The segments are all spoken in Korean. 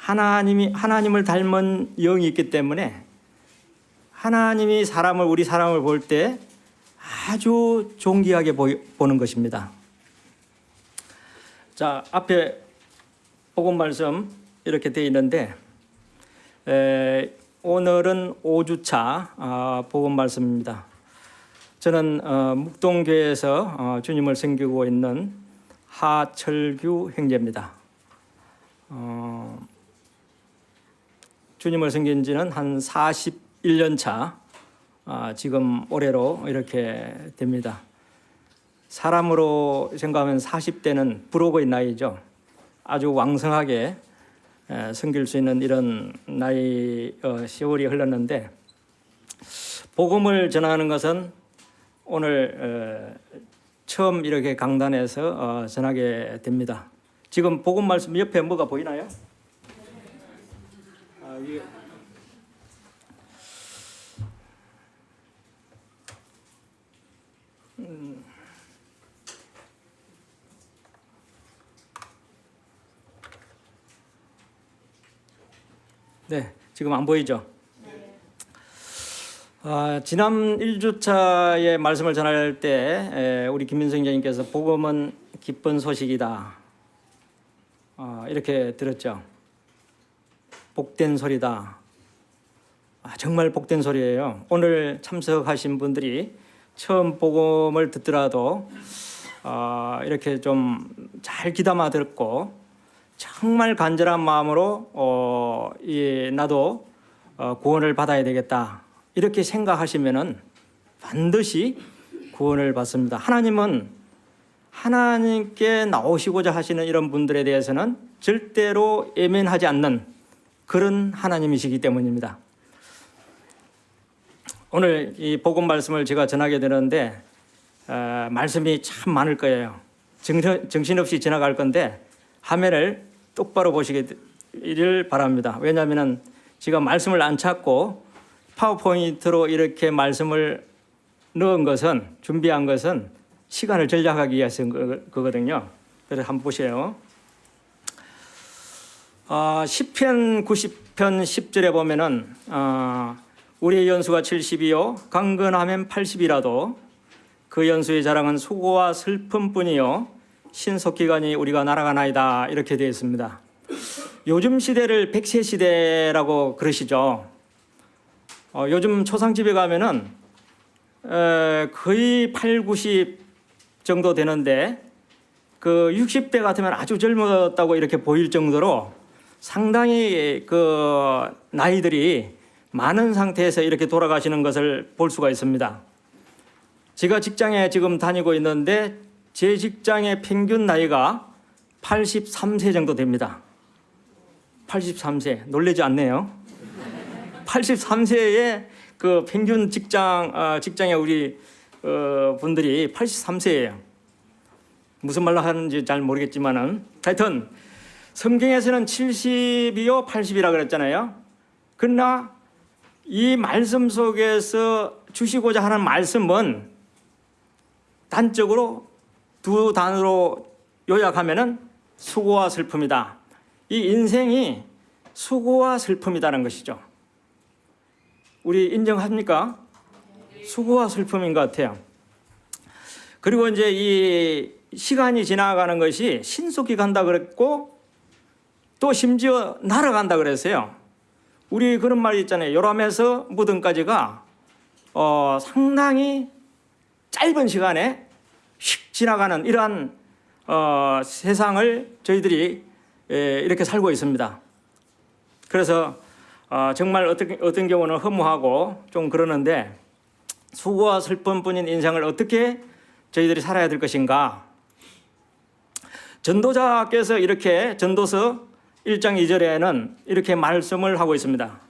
하나님을 닮은 영이 있기 때문에 하나님이 우리 사람을 볼 때 아주 존귀하게 보는 것입니다. 자, 앞에 복음 말씀 이렇게 되어 있는데 오늘은 5주차 복음 말씀입니다. 저는 묵동교회에서 주님을 섬기고 있는 하철규 형제입니다. 주님을 섬긴 지는 한 41년 차, 지금 올해로 이렇게 됩니다. 사람으로 생각하면 40대는 부록의 나이죠. 아주 왕성하게 섬길 수 있는 이런 나이 세월이 흘렀는데, 복음을 전하는 것은 오늘 처음 이렇게 강단에서 전하게 됩니다. 지금 복음 말씀 옆에 뭐가 보이나요? 이게 네, 지금 안 보이죠? 지난 1주차의 말씀을 전할 때 우리 김민성 장님께서 복음은 기쁜 소식이다, 이렇게 들었죠. 복된 소리다. 정말 복된 소리예요. 오늘 참석하신 분들이 처음 복음을 듣더라도 이렇게 좀 잘 귀담아 듣고 정말 간절한 마음으로 나도 구원을 받아야 되겠다, 이렇게 생각하시면은 반드시 구원을 받습니다. 하나님은 하나님께 나오시고자 하시는 이런 분들에 대해서는 절대로 예면하지 않는 그런 하나님이시기 때문입니다. 오늘 이 복음 말씀을 제가 전하게 되는데 말씀이 참 많을 거예요. 정신없이 지나갈 건데 화면을 똑바로 보시기를 바랍니다. 왜냐하면 제가 말씀을 안 찾고 파워포인트로 이렇게 말씀을 준비한 것은 시간을 절약하기 위해서인 거거든요. 그래서 한번 보세요. 시편 90편 10절에 보면은 우리의 연수가 70이요 강건하면 80이라도 그 연수의 자랑은 수고와 슬픔뿐이요 신속기간이 우리가 날아가나이다, 이렇게 되어 있습니다. 요즘 시대를 100세 시대라고 그러시죠. 요즘 초상집에 가면은 거의 8, 90 정도 되는데 그 60대 같으면 아주 젊었다고 이렇게 보일 정도로 상당히 그 나이들이 많은 상태에서 이렇게 돌아가시는 것을 볼 수가 있습니다. 제가 직장에 지금 다니고 있는데 제 직장의 평균 나이가 83세 정도 됩니다. 83세, 놀라지 않네요. 83세의 그 평균 직장의 우리 분들이 83세예요. 무슨 말로 하는지 잘 모르겠지만은 하여튼 성경에서는 70이요 80이라 그랬잖아요. 그러나 이 말씀 속에서 주시고자 하는 말씀은 단적으로 두 단어로 요약하면은 수고와 슬픔이다. 이 인생이 수고와 슬픔이다는 것이죠. 우리 인정합니까? 수고와 슬픔인 것 같아요. 그리고 이제 이 시간이 지나가는 것이 신속히 간다 그랬고 또 심지어 날아간다 그랬어요. 우리 그런 말이 있잖아요. 요람에서 무덤까지가 상당히 짧은 시간에 휙 지나가는 이러한 세상을 저희들이 이렇게 살고 있습니다. 그래서 정말 어떤 경우는 허무하고 좀 그러는데 수고와 슬픔뿐인 인생을 어떻게 저희들이 살아야 될 것인가. 전도자께서 이렇게 전도서 1장 2절에는 이렇게 말씀을 하고 있습니다.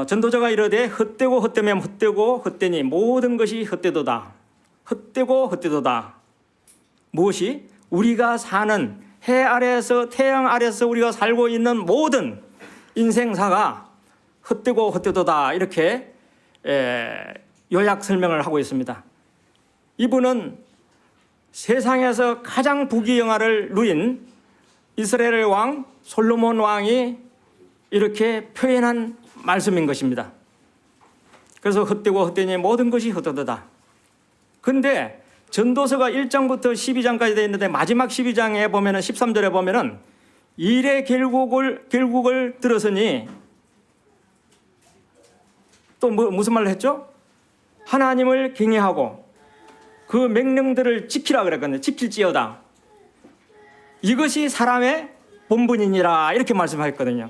전도자가 이르되 헛되고 헛되면 헛되고 헛되니 모든 것이 헛되도다. 헛되고 헛되도다. 무엇이? 우리가 사는 해 아래에서 태양 아래에서 우리가 살고 있는 모든 인생사가 헛되고 헛되도다, 이렇게 요약 설명을 하고 있습니다. 이분은 세상에서 가장 부귀영화를 누린 이스라엘 왕 솔로몬 왕이 이렇게 표현한 말씀인 것입니다. 그래서 헛되고 헛되니 모든 것이 헛되다. 근데 전도서가 1장부터 12장까지 되어 있는데 마지막 12장에 보면은 13절에 보면은 일의 결국을 들었으니 또 무슨 말을 했죠? 하나님을 경외하고 그 명령들을 지키라 그랬거든요. 지킬지어다. 이것이 사람의 본분이니라 이렇게 말씀하셨거든요.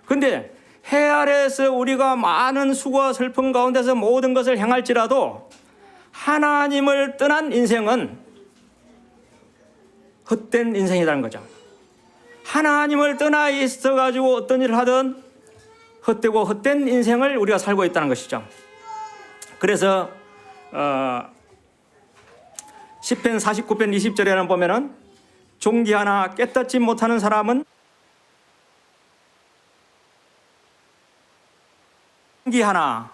근데 해 아래에서 우리가 많은 수고와 슬픔 가운데서 모든 것을 행할지라도 하나님을 떠난 인생은 헛된 인생이라는 거죠. 하나님을 떠나 있어가지고 어떤 일을 하든 헛되고 헛된 인생을 우리가 살고 있다는 것이죠. 그래서 시편 49편 20절에는 보면은 존귀하나 깨닫지 못하는 사람은 존귀하나,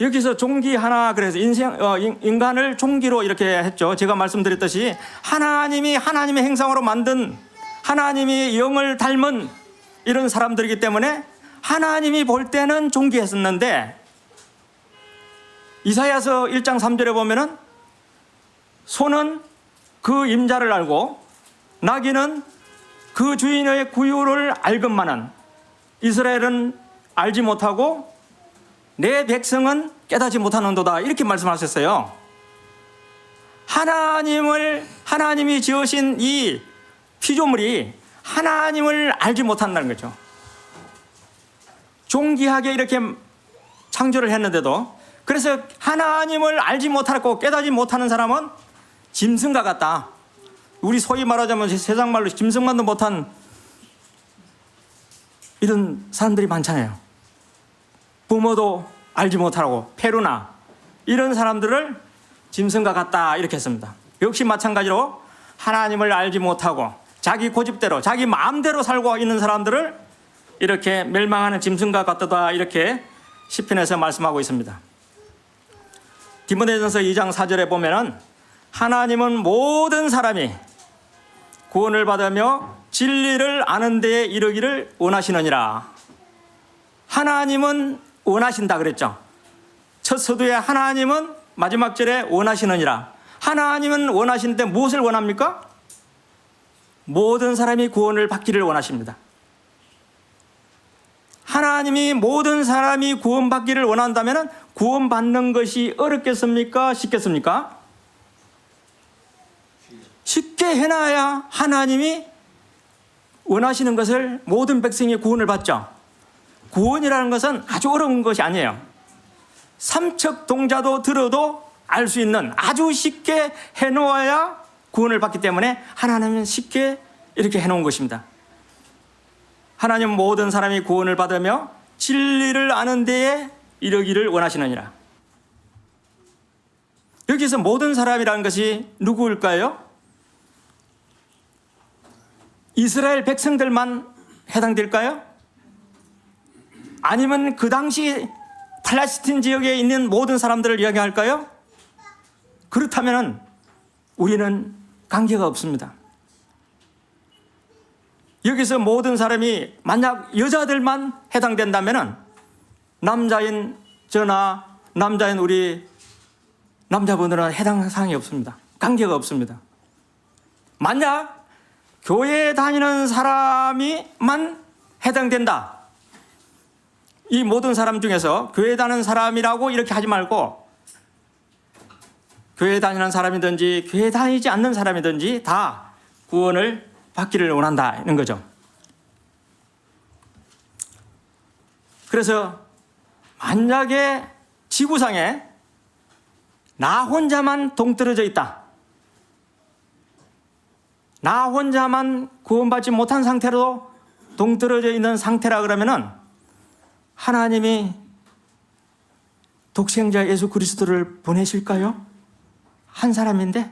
여기서 존귀하나 그래서 인간을 존귀로 이렇게 했죠. 제가 말씀드렸듯이 하나님이 하나님의 형상으로 만든 하나님이 영을 닮은 이런 사람들이기 때문에 하나님이 볼 때는 존귀했었는데 이사야서 1장 3절에 보면은 소는 그 임자를 알고 나귀는 그 주인의 구유를 알건만은 이스라엘은 알지 못하고 내 백성은 깨닫지 못하는도다 이렇게 말씀하셨어요. 하나님이 지으신 이 피조물이 하나님을 알지 못한다는 거죠. 존귀하게 이렇게 창조를 했는데도 그래서 하나님을 알지 못하고 깨닫지 못하는 사람은 짐승과 같다. 우리 소위 말하자면 세상 말로 짐승만도 못한 이런 사람들이 많잖아요. 부모도 알지 못하고 페루나 이런 사람들을 짐승과 같다 이렇게 했습니다. 역시 마찬가지로 하나님을 알지 못하고 자기 고집대로 자기 마음대로 살고 있는 사람들을 이렇게 멸망하는 짐승과 같다 이렇게 시편에서 말씀하고 있습니다. 디모데전서 2장 4절에 보면은 하나님은 모든 사람이 구원을 받으며 진리를 아는 데에 이르기를 원하시느니라. 하나님은 원하신다 그랬죠. 첫 서두에 하나님은 마지막 절에 원하시느니라. 하나님은 원하시는데 무엇을 원합니까? 모든 사람이 구원을 받기를 원하십니다. 하나님이 모든 사람이 구원받기를 원한다면 구원받는 것이 어렵겠습니까? 쉽겠습니까? 쉽게 해놔야 하나님이 원하시는 것을 모든 백성이 구원을 받죠. 구원이라는 것은 아주 어려운 것이 아니에요. 삼척 동자도 들어도 알 수 있는 아주 쉽게 해놓아야 구원을 받기 때문에 하나님은 쉽게 이렇게 해놓은 것입니다. 하나님은 모든 사람이 구원을 받으며 진리를 아는 데에 이르기를 원하시느니라. 여기서 모든 사람이라는 것이 누구일까요? 이스라엘 백성들만 해당될까요? 아니면 그 당시 팔레스틴 지역에 있는 모든 사람들을 이야기할까요? 그렇다면 우리는 관계가 없습니다. 여기서 모든 사람이 만약 여자들만 해당된다면 남자인 저나 남자인 우리 남자분들은 해당 사항이 없습니다. 관계가 없습니다. 만약 교회에 다니는 사람이만 해당된다. 이 모든 사람 중에서 교회에 다니는 사람이라고 이렇게 하지 말고 교회에 다니는 사람이든지 교회에 다니지 않는 사람이든지 다 구원을 받기를 원한다는 거죠. 그래서 만약에 지구상에 나 혼자만 동떨어져 있다. 나 혼자만 구원받지 못한 상태로 동떨어져 있는 상태라 그러면은 하나님이 독생자 예수 그리스도를 보내실까요? 한 사람인데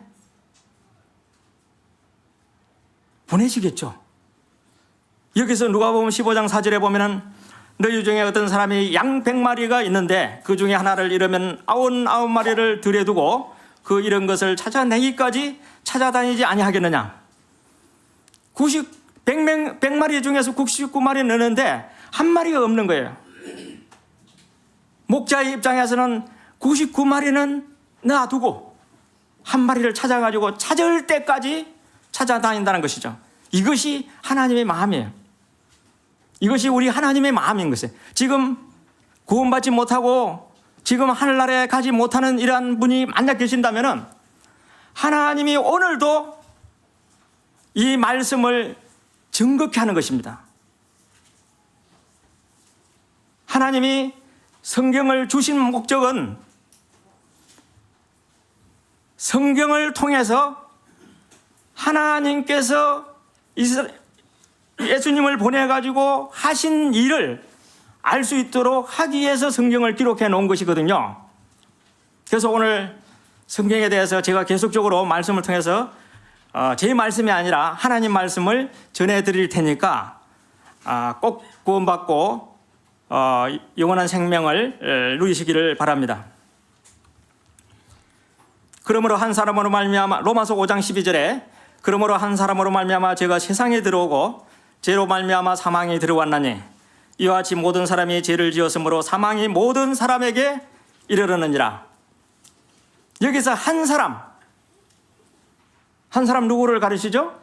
보내시겠죠. 여기서 누가복음 15장 4절에 보면은 너희 중에 어떤 사람이 양 100마리가 있는데 그 중에 하나를 잃으면 99마리를 들여두고 그 잃은 것을 찾아내기까지 찾아다니지 아니하겠느냐. 100마리 중에서 99마리 넣는데 한 마리가 없는 거예요. 목자의 입장에서는 99마리는 놔두고 한 마리를 찾아가지고 찾을 때까지 찾아다닌다는 것이죠. 이것이 하나님의 마음이에요. 이것이 우리 하나님의 마음인 것이에요. 지금 구원받지 못하고 지금 하늘나라에 가지 못하는 이러한 분이 만약 계신다면 하나님이 오늘도 이 말씀을 증거케 하는 것입니다. 하나님이 성경을 주신 목적은 성경을 통해서 하나님께서 예수님을 보내가지고 하신 일을 알 수 있도록 하기 위해서 성경을 기록해 놓은 것이거든요. 그래서 오늘 성경에 대해서 제가 계속적으로 말씀을 통해서 제 말씀이 아니라 하나님 말씀을 전해드릴 테니까 꼭 구원받고 영원한 생명을 누리시기를 바랍니다. 그러므로 한 사람으로 말미암아 로마서 5장 12절에 그러므로 한 사람으로 말미암아 죄가 세상에 들어오고 죄로 말미암아 사망이 들어왔나니 이와 같이 모든 사람이 죄를 지었으므로 사망이 모든 사람에게 이르렀느니라. 여기서 한 사람 누구를 가르치죠?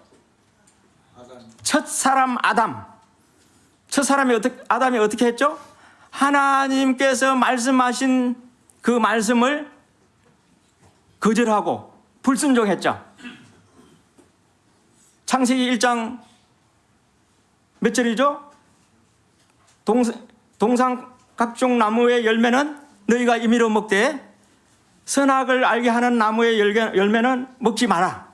첫 사람 아담. 첫 사람이 아담이 어떻게 했죠? 하나님께서 말씀하신 그 말씀을 거절하고 불순종했죠. 창세기 1장 몇 절이죠? 동상 각종 나무의 열매는 너희가 임의로 먹되 선악을 알게 하는 나무의 열매는 먹지 마라.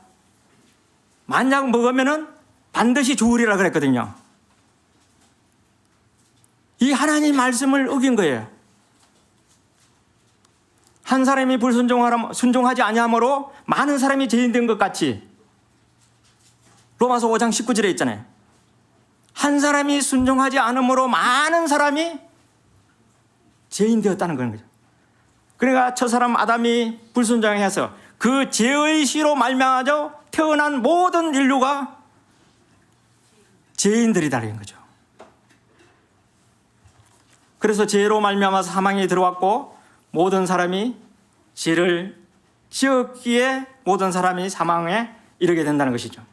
만약 먹으면은 반드시 죽으리라 그랬거든요. 이 하나님 말씀을 어긴 거예요. 한 사람이 순종하지 아니함으로 많은 사람이 죄인된 것 같이 로마서 5장 19절에 있잖아요. 한 사람이 순종하지 않음으로 많은 사람이 죄인되었다는 거죠. 그러니까 첫 사람 아담이 불순종해서 그 죄의 씨로 말미암아 태어난 모든 인류가 죄인들이다는 거죠. 그래서 죄로 말미암아 사망이 들어왔고 모든 사람이 죄를 지었기에 모든 사람이 사망에 이르게 된다는 것이죠.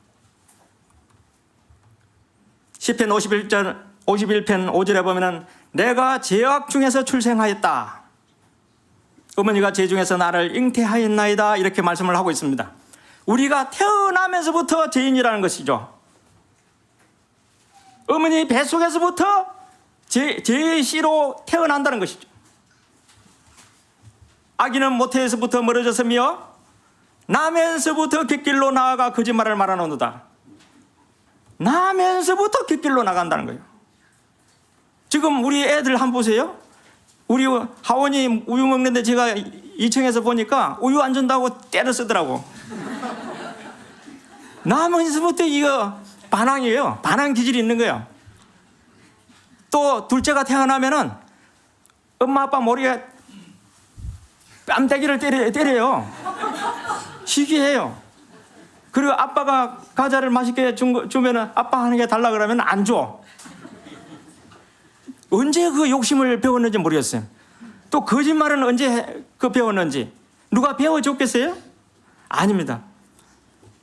시편 51편 5절에 보면은 내가 죄악 중에서 출생하였다. 어머니가 죄 중에서 나를 잉태하였나이다. 이렇게 말씀을 하고 있습니다. 우리가 태어나면서부터 죄인이라는 것이죠. 어머니 뱃속에서부터 죄의 씨로 태어난다는 것이죠. 아기는 모태에서부터 멀어졌으며 나면서부터 깃길로 나아가 거짓말을 말하노도다. 나면서부터 깃길로 나간다는 거예요. 지금 우리 애들 한번 보세요. 우리 하원이 우유 먹는데 제가 2층에서 보니까 우유 안 준다고 때려 쓰더라고. 나면서부터 이거 반항이에요. 반항 기질이 있는 거예요. 또 둘째가 태어나면은 엄마 아빠 머리에 뺨때기를 때려요. 시기해요. 그리고 아빠가 과자를 맛있게 주면은 아빠 하는 게 달라 그러면 안 줘. 언제 그 욕심을 배웠는지 모르겠어요. 또 거짓말은 언제 배웠는지 누가 배워줬겠어요? 아닙니다.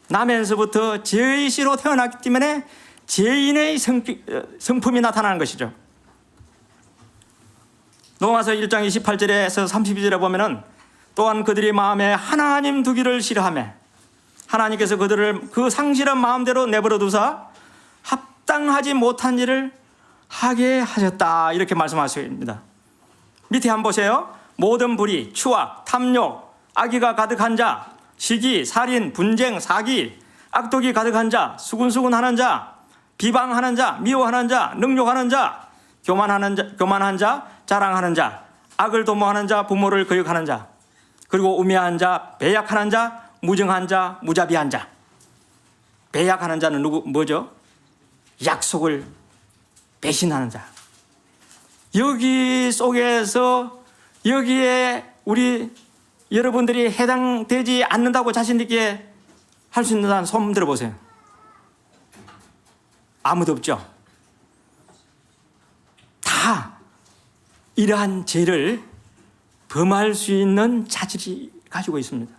나면서부터 죄의 씨로 태어났기 때문에 죄인의 성품이 나타나는 것이죠. 로마서 1장 28절에서 32절에 보면은 또한 그들이 마음에 하나님 두기를 싫어하며 하나님께서 그들을 그 상실한 마음대로 내버려 두사 합당하지 못한 일을 하게 하셨다. 이렇게 말씀하십니다. 밑에 한번 보세요. 모든 불의, 추악, 탐욕, 악의가 가득한 자, 시기, 살인, 분쟁, 사기, 악독이 가득한 자, 수군수군하는 자, 비방하는 자, 미워하는 자, 능욕하는 자, 교만한 자, 자랑하는 자, 악을 도모하는 자, 부모를 거역하는 자, 그리고 우매한 자, 배약하는 자, 무정한 자, 무자비한 자. 배약하는 자는 뭐죠? 약속을 배신하는 자. 여기 속에서 여기에 우리 여러분들이 해당되지 않는다고 자신 있게 할 수 있는 사람 손 들어보세요. 아무도 없죠. 다 이러한 죄를 범할 수 있는 자질이 가지고 있습니다.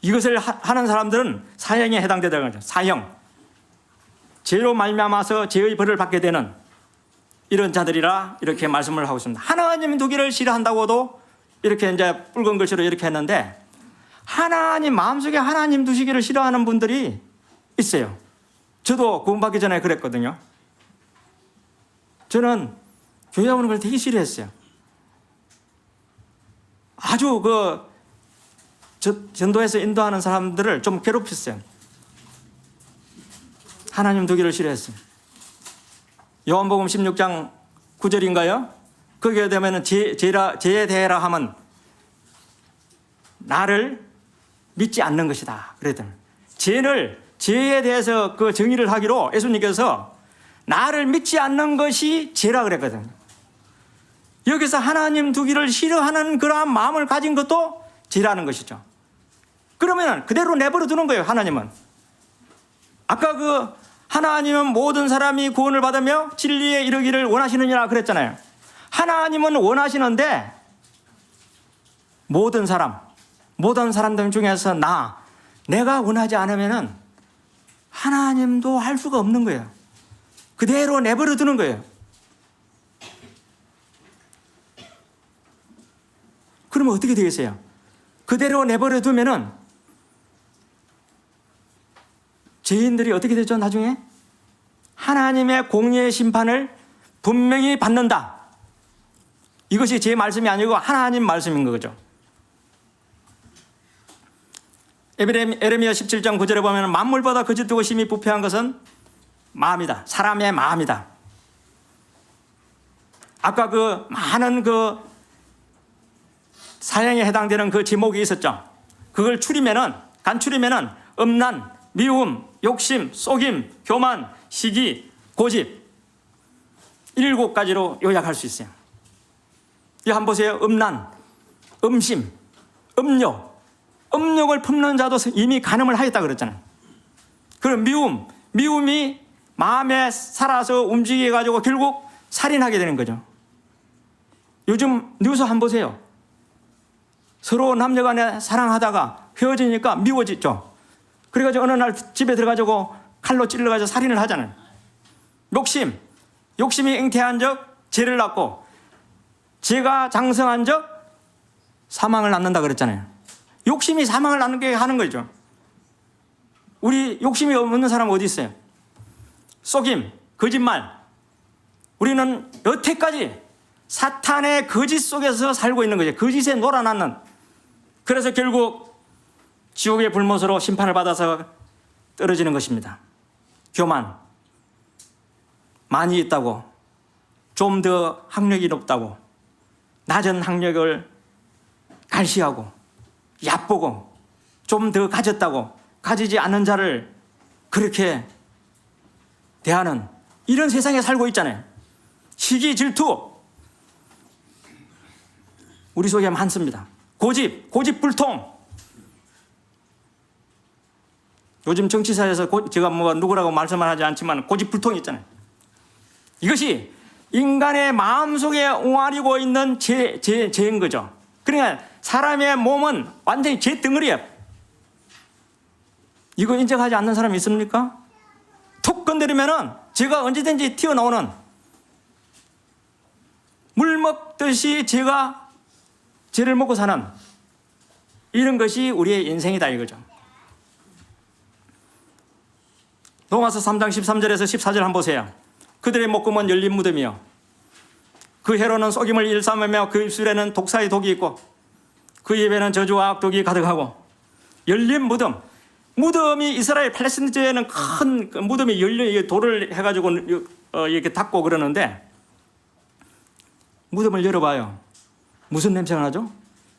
이것을 하는 사람들은 사형에 해당되는 거죠. 사형. 죄로 말미암아서 죄의 벌을 받게 되는 이런 자들이라 이렇게 말씀을 하고 있습니다. 하나님 두기를 싫어한다고도 이렇게 이제 붉은 글씨로 이렇게 했는데, 하나님 마음속에 하나님 두시기를 싫어하는 분들이 있어요. 저도 구원받기 전에 그랬거든요. 저는 교회 오는 걸 되게 싫어했어요. 아주 전도해서 인도하는 사람들을 좀 괴롭혔어요. 하나님 두기를 싫어했어요. 요한복음 16장 9절인가요? 거기에 되면 죄에 대해라 하면 나를 믿지 않는 것이다 그랬더니, 죄에 대해서 그 정의를 하기로 예수님께서 나를 믿지 않는 것이 죄라 그랬거든요. 여기서 하나님 두기를 싫어하는 그러한 마음을 가진 것도 죄라는 것이죠. 그러면 그대로 내버려 두는 거예요. 하나님은 아까 하나님은 모든 사람이 구원을 받으며 진리에 이르기를 원하시느니라 그랬잖아요. 하나님은 원하시는데 모든 사람들 중에서 내가 원하지 않으면은 하나님도 할 수가 없는 거예요. 그대로 내버려 두는 거예요. 그러면 어떻게 되겠어요? 그대로 내버려 두면은 죄인들이 어떻게 되죠? 나중에 하나님의 공의의 심판을 분명히 받는다. 이것이 제 말씀이 아니고 하나님 말씀인 거죠. 에레미야 17장 9절에 보면 만물보다 거짓되고 심히 부패한 것은 마음이다. 사람의 마음이다. 아까 많은 사형에 해당되는 그 제목이 있었죠. 그걸 간추리면은 음란, 미움, 욕심, 속임, 교만, 시기, 고집 7가지로 요약할 수 있어요. 이 한번 보세요. 음란, 음심, 음욕을 품는 자도 이미 간음을 하였다 그랬잖아요. 그럼 미움이 마음에 살아서 움직여 가지고 결국 살인하게 되는 거죠. 요즘 뉴스 한번 보세요. 서로 남녀간에 사랑하다가 헤어지니까 미워지죠. 그래가지고 어느 날 집에 들어가지고 칼로 찔러가지고 살인을 하잖아요. 욕심이 잉태한 적 죄를 낳고, 죄가 장성한 적 사망을 낳는다 그랬잖아요. 욕심이 사망을 낳게 하는 거죠. 우리 욕심이 없는 사람 어디 있어요? 속임, 거짓말. 우리는 여태까지 사탄의 거짓 속에서 살고 있는 거죠. 거짓에 놀아나는. 그래서 결국 지옥의 불못으로 심판을 받아서 떨어지는 것입니다. 교만, 많이 있다고, 좀 더 학력이 높다고, 낮은 학력을 갈시하고 얕보고, 좀 더 가졌다고 가지지 않은 자를 그렇게 대하는 이런 세상에 살고 있잖아요. 시기, 질투 우리 속에 많습니다. 고집불통. 요즘 정치사에서 제가 누구라고 말씀을 하지 않지만 고집불통이 있잖아요. 이것이 인간의 마음속에 옹알이고 있는 죄인 거죠. 그러니까 사람의 몸은 완전히 죄 덩어리예요. 이거 인정하지 않는 사람이 있습니까? 툭 건드리면은 죄가 언제든지 튀어나오는, 물 먹듯이 죄를 먹고 사는 이런 것이 우리의 인생이다 이거죠. 로마서 3장 13절에서 14절 한번 보세요. 그들의 목금은 열린 무덤이요, 그 혀로는 속임을 일삼으며 그 입술에는 독사의 독이 있고 그 입에는 저주와 악독이 가득하고. 열린 무덤이 이스라엘 팔레스타인에는 큰 무덤이 열려, 돌을 해가지고 이렇게 닫고 그러는데, 무덤을 열어봐요. 무슨 냄새가 나죠?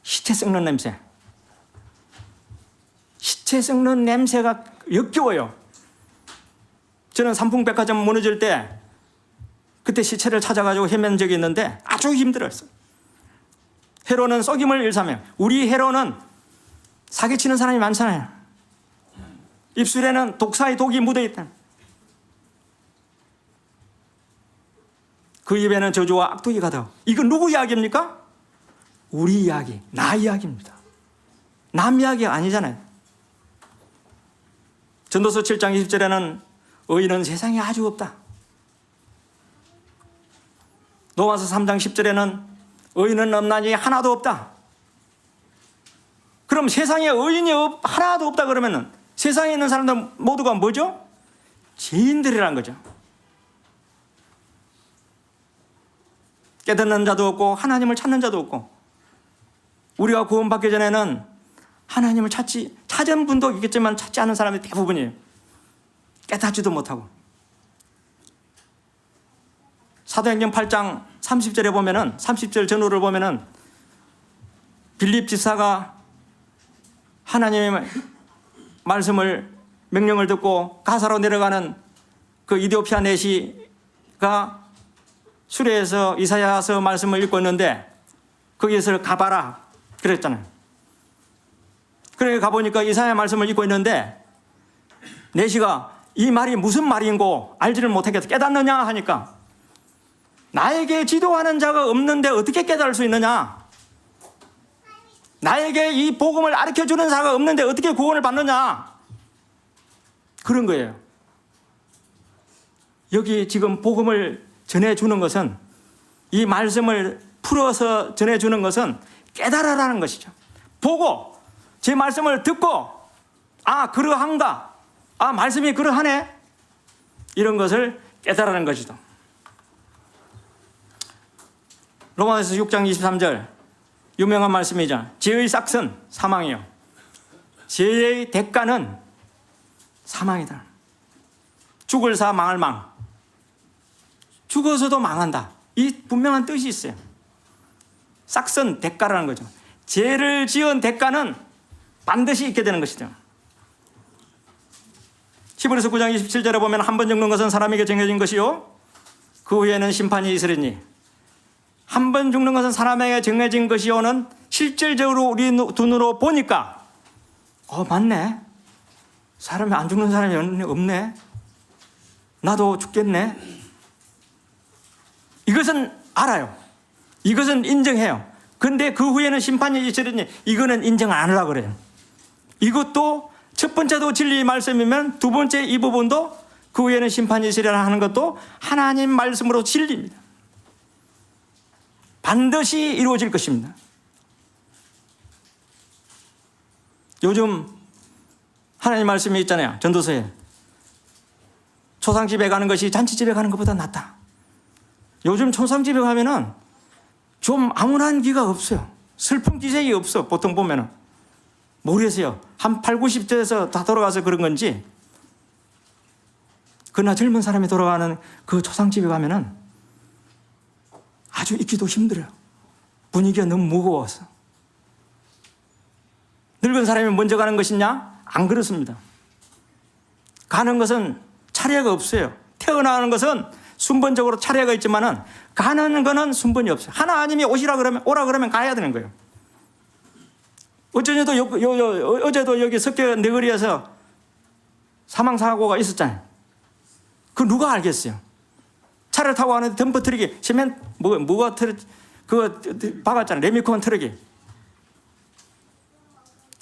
시체 썩는 냄새. 시체 썩는 냄새가 역겨워요. 저는 삼풍백화점 무너질 때 그때 시체를 찾아가지고 헤맨 적이 있는데 아주 힘들었어요. 해로는 속임을 일삼며, 우리 해로는 사기치는 사람이 많잖아요. 입술에는 독사의 독이 묻어있다. 그 입에는 저주와 악독이 가득. 이건 누구 이야기입니까? 우리 이야기, 나 이야기입니다. 남 이야기가 아니잖아요. 전도서 7장 20절에는 의인은 세상에 아주 없다. 로마서 3장 10절에는 의인은 없나니 하나도 없다. 그럼 세상에 의인이 하나도 없다 그러면 세상에 있는 사람들 모두가 뭐죠? 죄인들이란 거죠. 깨닫는 자도 없고 하나님을 찾는 자도 없고, 우리가 구원받기 전에는 하나님을 찾은 분도 있겠지만 찾지 않은 사람이 대부분이에요. 깨닫지도 못하고. 사도행전 8장 30절에 보면은, 30절 전후를 보면은 빌립 지사가 하나님의 말씀을, 명령을 듣고 가사로 내려가는 그 이디오피아 내시가 수레에서 이사야서 말씀을 읽고 있는데 거기에서 가봐라 그랬잖아요. 그래 가보니까 이사야 말씀을 읽고 있는데 내시가 이 말이 무슨 말인고 알지를 못하겠다, 깨닫느냐 하니까, 나에게 지도하는 자가 없는데 어떻게 깨달을 수 있느냐, 나에게 이 복음을 가르쳐주는 자가 없는데 어떻게 구원을 받느냐, 그런 거예요. 여기 지금 복음을 전해주는 것은, 이 말씀을 풀어서 전해주는 것은 깨달으라는 것이죠. 보고 제 말씀을 듣고, 아 그러한가, 아 말씀이 그러하네, 이런 것을 깨달으라는 것이죠. 로마서 6장 23절 유명한 말씀이죠. 죄의 싹은 사망이요, 죄의 대가는 사망이다. 죽을 사 망할 망. 죽어서도 망한다. 이 분명한 뜻이 있어요. 싹은 대가라는 거죠. 죄를 지은 대가는 반드시 있게 되는 것이죠. 히브리서 9장 27절에 보면 한 번 죽는 것은 사람에게 정해진 것이요 그 후에는 심판이 있으리니, 한 번 죽는 것은 사람에게 정해진 것이요는 실질적으로 우리 눈으로 보니까 맞네, 사람이 안 죽는 사람이 없네, 나도 죽겠네, 이것은 알아요. 이것은 인정해요. 근데 그 후에는 심판이 있으리니, 이거는 인정 안 하려고 그래요. 이것도 첫 번째도 진리 말씀이면 두 번째 이 부분도 그 후에는 심판이 있으리라 하는 것도 하나님 말씀으로 진리입니다. 반드시 이루어질 것입니다. 요즘 하나님 말씀이 있잖아요. 전도서에 초상집에 가는 것이 잔치집에 가는 것보다 낫다. 요즘 초상집에 가면은 좀 암울한 기가 없어요. 슬픈 기색이 없어. 보통 보면은 모르겠어요. 한 8, 90대에서 다 돌아가서 그런 건지, 그러나 젊은 사람이 돌아가는 그 초상집에 가면은 아주 있기도 힘들어요. 분위기가 너무 무거워서. 늙은 사람이 먼저 가는 것이냐? 안 그렇습니다. 가는 것은 차례가 없어요. 태어나는 것은 순번적으로 차례가 있지만은 가는 거는 순번이 없어요. 하나님이 오라 그러면 가야 되는 거예요. 어제도 여기 석계 내거리에서 사망사고가 있었잖아요. 그 누가 알겠어요? 차를 타고 가는데 덤프 트럭이 뭐가 트럭 그거 박았잖아요. 레미콘 트럭이.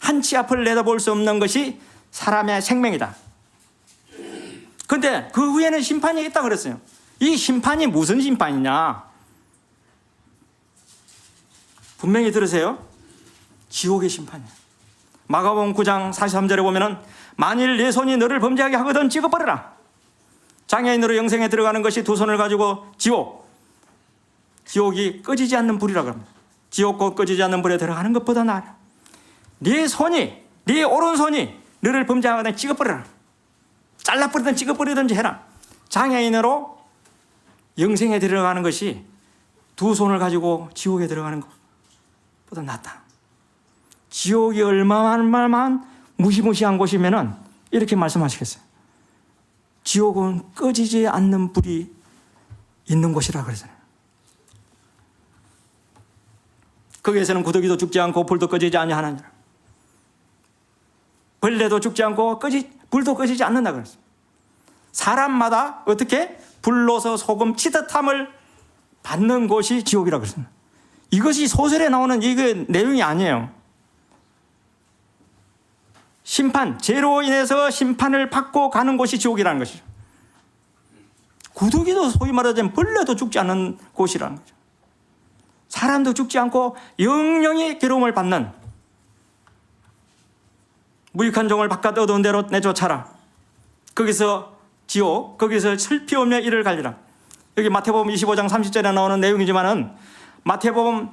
한치 앞을 내다볼 수 없는 것이 사람의 생명이다. 그런데 그 후에는 심판이 있다 그랬어요. 이 심판이 무슨 심판이냐? 분명히 들으세요. 지옥의 심판이야. 마가복음 9장 43절에 보면은 만일 내 손이 너를 범죄하게 하거든 찍어버려라. 장애인으로 영생에 들어가는 것이 두 손을 가지고 지옥이 꺼지지 않는 불이라고 합니다. 지옥고 꺼지지 않는 불에 들어가는 것보다 나아라. 네 오른손이 너를 범죄하거든 찍어버려라. 잘라버리든 찍어버리든지 해라. 장애인으로 영생에 들어가는 것이 두 손을 가지고 지옥에 들어가는 것보다 낫다. 지옥이 얼마만 무시무시한 곳이면은 이렇게 말씀하시겠어요. 지옥은 꺼지지 않는 불이 있는 곳이라 그러잖아요. 거기에서는 구더기도 죽지 않고 불도 꺼지지 아니하느니라. 벌레도 죽지 않고 불도 꺼지지 않는다 그랬어요. 사람마다 어떻게 불로서 소금 치듯함을 받는 곳이 지옥이라고 그랬습니다. 이것이 소설에 나오는 이게 내용이 아니에요. 심판, 죄로 인해서 심판을 받고 가는 곳이 지옥이라는 것이죠. 구더기도 소위 말하자면 벌레도 죽지 않는 곳이라는 거죠. 사람도 죽지 않고 영영이 괴로움을 받는, 무익한 종을 바깥 어두운 데로 내쫓아라. 거기서 지옥, 거기서 슬피 오며 이를 갈리라. 여기 마태복음 25장 30절에 나오는 내용이지만은 마태복음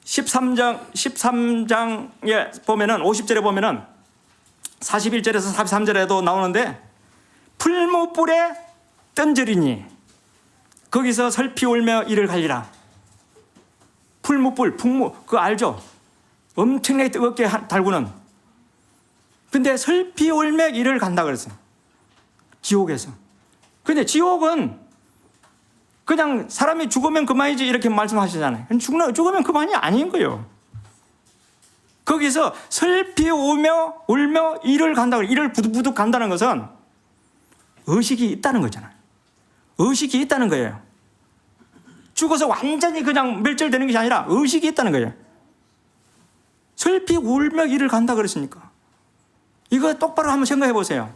13장에 보면은 50절에 보면은 41절에서 43절에도 나오는데 풀무불에 던지리니 거기서 슬피 울며 이를 갈리라. 풀무불, 풍무, 그거 알죠? 엄청나게 뜨겁게 달구는. 근데 슬피 울며 이를 간다 그랬어요. 지옥에서. 근데 지옥은 그냥 사람이 죽으면 그만이지 이렇게 말씀하시잖아요. 죽으면 그만이 아닌 거예요. 거기서 슬피 울며 이를 간다고, 이를 부득부득 간다는 것은 의식이 있다는 거잖아요. 의식이 있다는 거예요. 죽어서 완전히 그냥 멸절되는 것이 아니라 의식이 있다는 거예요. 슬피 울며 이를 간다 그랬으니까. 이거 똑바로 한번 생각해 보세요.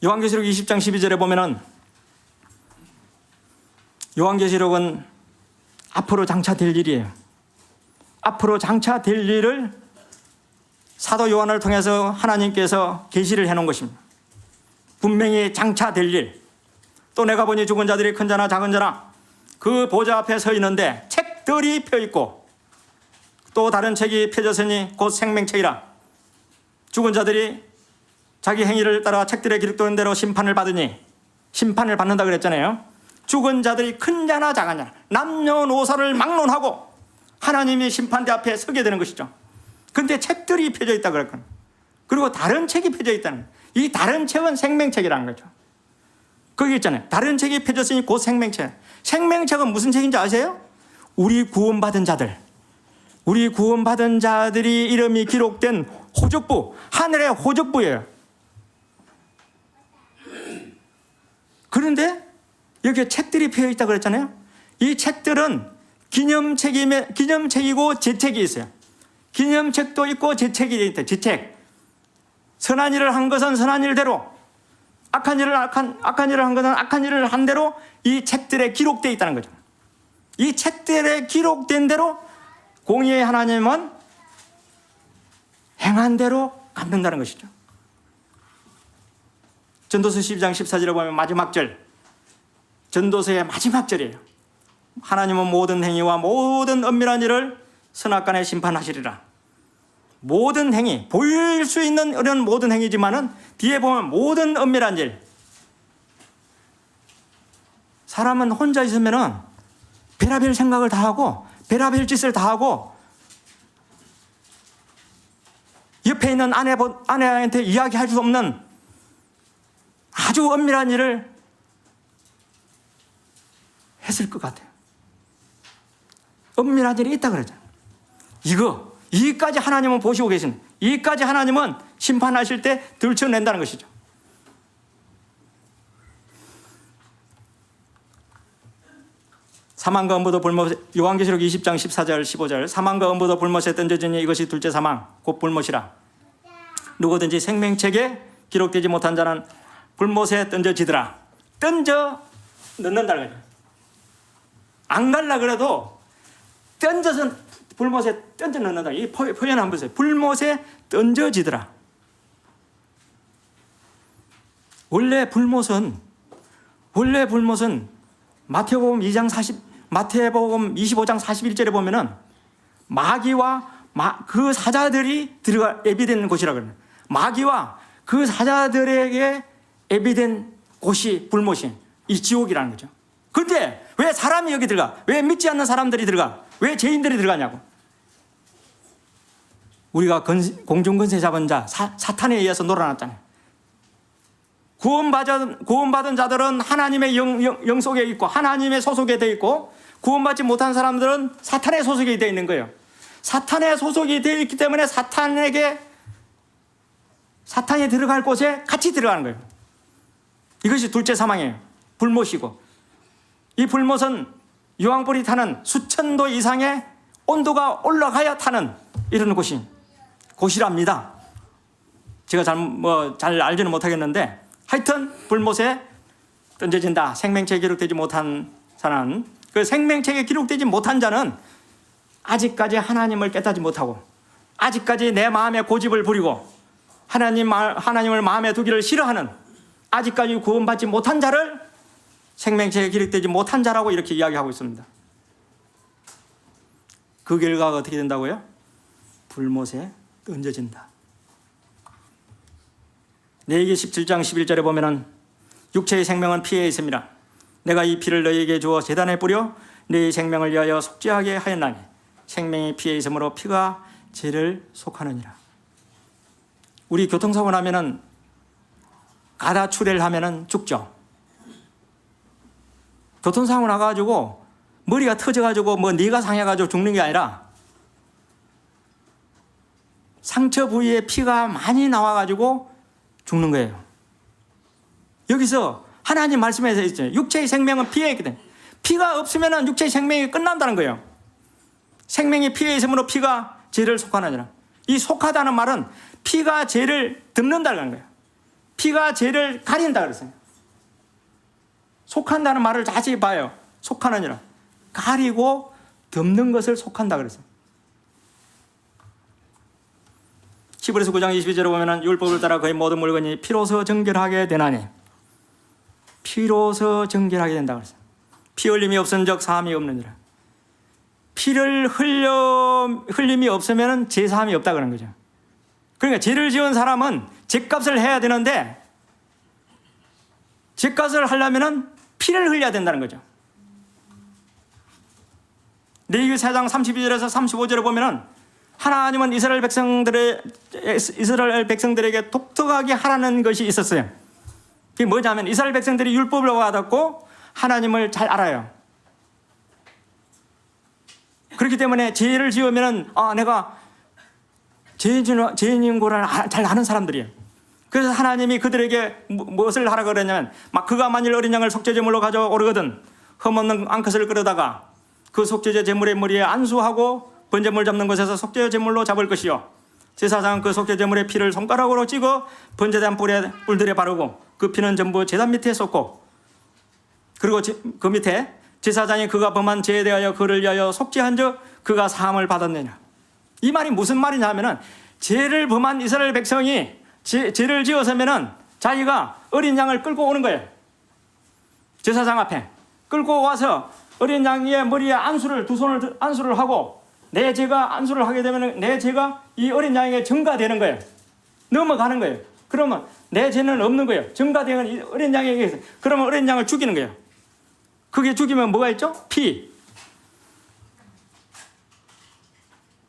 요한계시록 20장 12절에 보면은 요한계시록은 앞으로 장차 될 일이에요. 앞으로 장차 될 일을 사도 요한을 통해서 하나님께서 계시를 해놓은 것입니다. 분명히 장차 될 일. 또 내가 보니 죽은 자들이 큰 자나 작은 자나 그 보좌 앞에 서 있는데 책들이 펴 있고 또 다른 책이 펴졌으니 곧 생명책이라. 죽은 자들이 자기 행위를 따라 책들에 기록된 대로 심판을 받으니, 심판을 받는다 그랬잖아요. 죽은 자들이 큰 자나 작은 자, 남녀노소를 막론하고 하나님이 심판대 앞에 서게 되는 것이죠. 근데 책들이 펴져 있다 그랬거든요. 그리고 다른 책이 펴져 있다는 거예요. 이 다른 책은 생명책이라는 거죠. 거기 있잖아요. 다른 책이 펴졌으니 곧 생명책. 생명책은 무슨 책인지 아세요? 우리 구원받은 자들, 우리 구원받은 자들이 이름이 기록된 호적부, 하늘의 호적부예요. 그런데 여기에 책들이 펴져 있다고 그랬잖아요. 이 책들은 기념책이고 제책이 있어요. 기념책도 있고 제책이 있다. 제책. 선한 일을 한 것은 선한 일대로, 악한 일을 한 것은 악한 일을 한 대로 이 책들에 기록되어 있다는 거죠. 이 책들에 기록된 대로 공의의 하나님은 행한 대로 갚는다는 것이죠. 전도서 12장 14절에 보면 마지막 절, 전도서의 마지막 절이에요. 하나님은 모든 행위와 모든 은밀한 일을 선악간에 심판하시리라. 모든 행위, 보일 수 있는 이런 모든 행위지만은 뒤에 보면 모든 은밀한 일. 사람은 혼자 있으면은 별의별 생각을 다 하고 별의별 짓을 다 하고 옆에 있는 아내한테 이야기할 수 없는 아주 은밀한 일을 했을 것 같아요. 은밀한 일이 있다 그러잖아요. 이까지 하나님은 보시고 계신, 이까지 하나님은 심판하실 때 들춰낸다는 것이죠. 사망과 음부도 불못에, 요한계시록 20장 14절 15절, 사망과 음부도 불못에 던져지니 이것이 둘째 사망 곧 불못이라. 누구든지 생명책에 기록되지 못한 자는 불못에 던져지더라. 던져 넣는다는 거죠. 안 갈라 그래도 던져서 불못에 던져 넣는다. 이 표현 한번 보세요. 불못에 던져지더라. 원래 불못은 마태복음 25장 41절에 보면은 마귀와 그 사자들이 들어가 예비된 곳이라고 그래요. 마귀와 그 사자들에게 예비된 곳이 불못이 이 지옥이라는 거죠. 그런데 왜 사람이 여기 들어가? 왜 믿지 않는 사람들이 들어가? 왜 죄인들이 들어가냐고? 우리가 공중권세 잡은 자 사탄에 의해서 놀아났잖아요. 구원받은 자들은 하나님의 영 속에 있고 하나님의 소속에 되어 있고, 구원받지 못한 사람들은 사탄의 소속이 되어 있는 거예요. 사탄의 소속이 되어 있기 때문에 사탄에게 사탄이 들어갈 곳에 같이 들어가는 거예요. 이것이 둘째 사망이에요. 불못이고, 이 불못은 유황불이 타는 수천 도 이상의 온도가 올라가야 타는 이런 곳이랍니다. 제가 잘 알지는 못하겠는데, 하여튼 불못에 던져진다. 생명체에 기록되지 못한 자는, 그 생명체에 기록되지 못한 자는 아직까지 하나님을 깨닫지 못하고, 아직까지 내 마음에 고집을 부리고 하나님을 마음에 두기를 싫어하는, 아직까지 구원받지 못한 자를 생명체에 기록되지 못한 자라고 이렇게 이야기하고 있습니다. 그 결과가 어떻게 된다고요? 불못에 던져진다. 레위기 17장 11절에 보면은 육체의 생명은 피에 있습니다. 내가 이 피를 너희에게 주어 제단에 뿌려 너희 생명을 위하여 속죄하게 하였나니 생명이 피에 있으므로 피가 죄를 속하느니라. 우리 교통사고 나면은 가다 추례를 하면은 죽죠. 교통사고 나가지고 머리가 터져가지고 뇌가 상해가지고 죽는 게 아니라 상처 부위에 피가 많이 나와가지고 죽는 거예요. 여기서 하나님 말씀에서 있죠. 육체의 생명은 피에 있거든. 피가 없으면 육체의 생명이 끝난다는 거예요. 생명이 피에 있으므로 피가 죄를 속하느니라. 이 속하다는 말은 피가 죄를 덮는다는 거예요. 피가 죄를 가린다 그랬어요. 속한다는 말을 자세히 봐요. 속하느니라. 가리고 덮는 것을 속한다 그랬어요. 히브리서 9장 22절에 보면 율법을 따라 거의 모든 물건이 피로서 정결하게 되나니, 피로서 정결하게 된다 그랬어요. 피 흘림이 없은 적 사함이 없느니라. 피를 흘림이 없으면 죄 사함이 없다 그런 거죠. 그러니까 죄를 지은 사람은 죄값을 해야 되는데, 죄값을 하려면 피를 흘려야 된다는 거죠. 레위기 4장 32절에서 35절에 보면은 하나님은 이스라엘 백성들에게 독특하게 하라는 것이 있었어요. 그게 뭐냐면 이스라엘 백성들이 율법을 받았고 하나님을 잘 알아요. 그렇기 때문에 죄를 지으면은 내가 죄인인 거를 잘 아는 사람들이에요. 그래서 하나님이 그들에게 무엇을 하라 그러냐면, 그가 만일 어린 양을 속죄제물로 가져오거든 흠없는 암컷을 끌어다가 그 속죄제 제물의 머리에 안수하고 번제물 잡는 곳에서 속죄 제물로 잡을 것이요, 제사장은 그 속죄 제물의 피를 손가락으로 찍어 번제단 뿔들에 바르고 그 피는 전부 제단 밑에 쏟고, 그리고 그 밑에 제사장이 그가 범한 죄에 대하여 그를 위하여 속죄한즉 그가 사함을 받았느냐. 이 말이 무슨 말이냐면은 죄를 범한 이스라엘 백성이 죄를 지어서면은 자기가 어린 양을 끌고 오는 거예요. 제사장 앞에 끌고 와서 어린 양의 머리에 두 손을 안수를 하고, 내 죄가 안수를 하게 되면 내 죄가 이 어린 양에게 전가되는 거예요. 넘어가는 거예요. 그러면 내 죄는 없는 거예요. 전가되는 이 어린 양에게, 그러면 어린 양을 죽이는 거예요. 그게 죽이면 뭐가 있죠?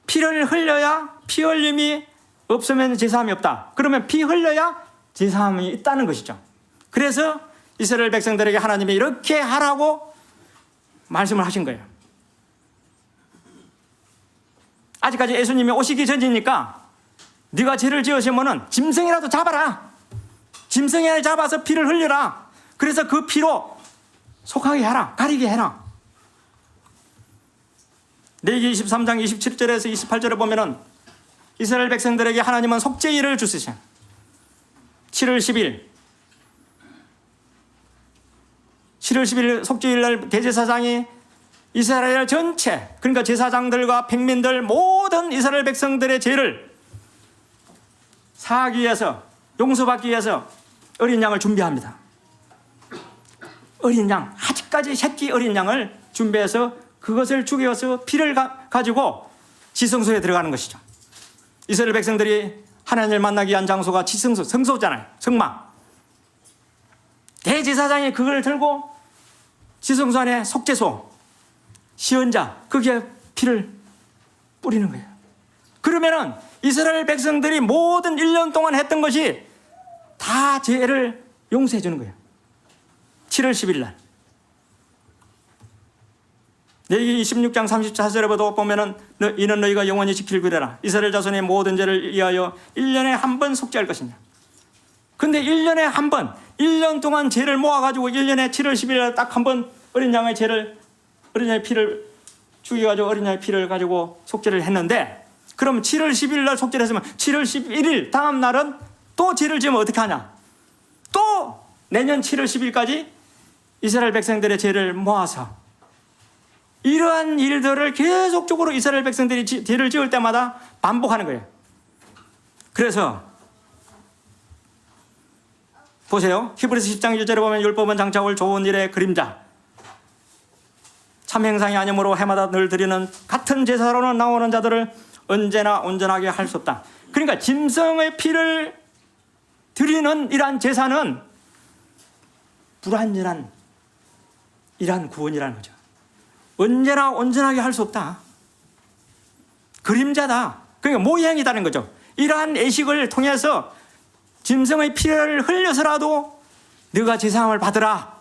피를 흘려야, 피 흘림이 없으면 제사함이 없다. 그러면 피 흘려야 제사함이 있다는 것이죠. 그래서 이스라엘 백성들에게 하나님이 이렇게 하라고 말씀을 하신 거예요. 아직까지 예수님이 오시기 전이니까 네가 죄를 지으시면은 짐승이라도 잡아라. 짐승을 잡아서 피를 흘려라. 그래서 그 피로 속하게 해라. 가리게 해라. 레위기 23장 27절에서 28절에 보면은 이스라엘 백성들에게 하나님은 속죄일을 주시죠. 7월 10일 속죄일 날 대제사장이 이스라엘 전체, 그러니까 제사장들과 백민들 모든 이스라엘 백성들의 죄를 사하기 위해서, 용서받기 위해서 어린 양을 준비합니다. 어린 양, 아직까지 새끼 어린 양을 준비해서 그것을 죽여서 피를 가지고 지성소에 들어가는 것이죠. 이스라엘 백성들이 하나님을 만나기 위한 장소가 지성소, 성소잖아요. 성막. 대제사장이 그걸 들고 지성소 안에 속죄소, 시언자, 거기에 피를 뿌리는 거예요. 그러면은 이스라엘 백성들이 모든 1년 동안 했던 것이 다 죄를 용서해 주는 거예요. 7월 10일 날. 레위기 26장 34절에 보면은 이는 너희가 영원히 지킬 규례라. 이스라엘 자손의 모든 죄를 위하여 1년에 한 번 속죄할 것이냐. 근데 1년에 한 번, 1년 동안 죄를 모아가지고 1년에 7월 10일에 딱 한 번 어린 양의 피를 죽여가지고 어린 양의 피를 가지고 속죄를 했는데, 그럼 7월 10일 날 속죄를 했으면 7월 11일 다음 날은 또 죄를 지으면 어떻게 하냐? 또 내년 7월 10일까지 이스라엘 백성들의 죄를 모아서 이러한 일들을 계속적으로 이스라엘 백성들이 죄를 지을 때마다 반복하는 거예요. 그래서 보세요. 히브리서 10장 1절에 보면 율법은 장차 올 좋은 일의 그림자, 참 행상이 아니므로 해마다 늘 드리는 같은 제사로는 나오는 자들을 언제나 온전하게 할 수 없다. 그러니까 짐승의 피를 드리는 이러한 제사는 불완전한 이러한 구원이라는 거죠. 언제나 온전하게 할 수 없다. 그림자다. 그러니까 모양이다는 거죠. 이러한 애식을 통해서 짐승의 피를 흘려서라도 너가 제사함을 받으라.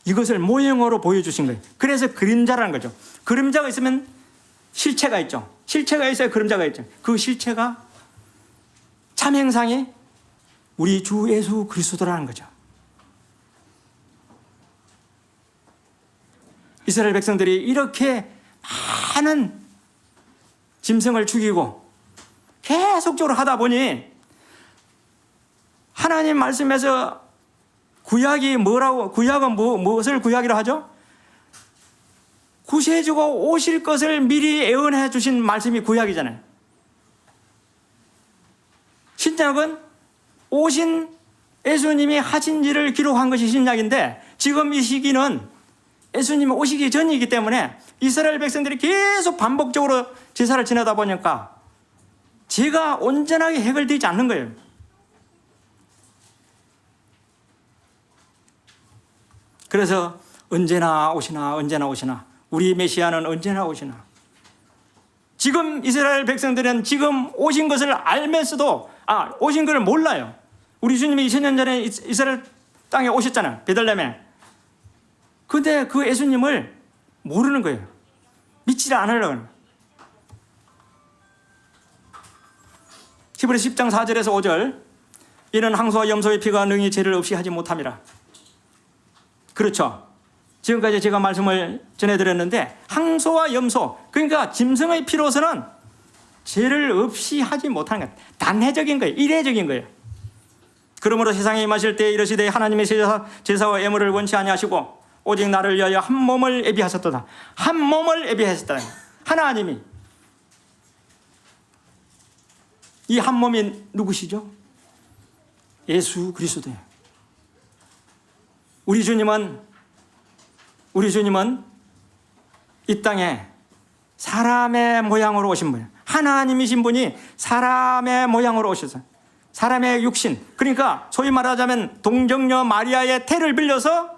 이것을 모형으로 보여주신 거예요. 그래서 그림자라는 거죠. 그림자가 있으면 실체가 있죠. 실체가 있어야 그림자가 있죠. 그 실체가 참 행상이 우리 주 예수 그리스도라는 거죠. 이스라엘 백성들이 이렇게 많은 짐승을 죽이고 계속적으로 하다 보니 하나님 말씀에서 구약이 뭐라고, 구약은 무엇을 구약이라 하죠? 구세주고 오실 것을 미리 예언해 주신 말씀이 구약이잖아요. 신약은 오신 예수님이 하신 일을 기록한 것이 신약인데, 지금 이 시기는 예수님이 오시기 전이기 때문에 이스라엘 백성들이 계속 반복적으로 제사를 지내다 보니까 죄가 온전하게 해결되지 않는 거예요. 그래서 언제나 오시나 언제나 오시나, 우리 메시아는 언제나 오시나. 지금 이스라엘 백성들은 지금 오신 것을 알면서도 오신 것을 몰라요. 우리 주님이 2000년 전에 이스라엘 땅에 오셨잖아요. 베들레헴에. 근데 그 예수님을 모르는 거예요. 믿지 않으려고. 히브리 10장 4절에서 5절, 이는 항소와 염소의 피가 능히 죄를 없이 하지 못함이라. 그렇죠. 지금까지 제가 말씀을 전해드렸는데, 항소와 염소, 그러니까 짐승의 피로서는 죄를 없이 하지 못하는 것, 단회적인 거예요. 이례적인 거예요. 그러므로 세상에 임하실 때 이르시되 하나님의 제사와 예물을 원치 아니하시고 오직 나를 위하여 한 몸을 예비하셨도다. 한 몸을 예비하셨다. 하나님이. 이 한 몸이 누구시죠? 예수 그리스도예요. 우리 주님은 이 땅에 사람의 모양으로 오신 분이에요. 하나님이신 분이 사람의 모양으로 오셔서, 사람의 육신, 그러니까 소위 말하자면 동정녀 마리아의 태를 빌려서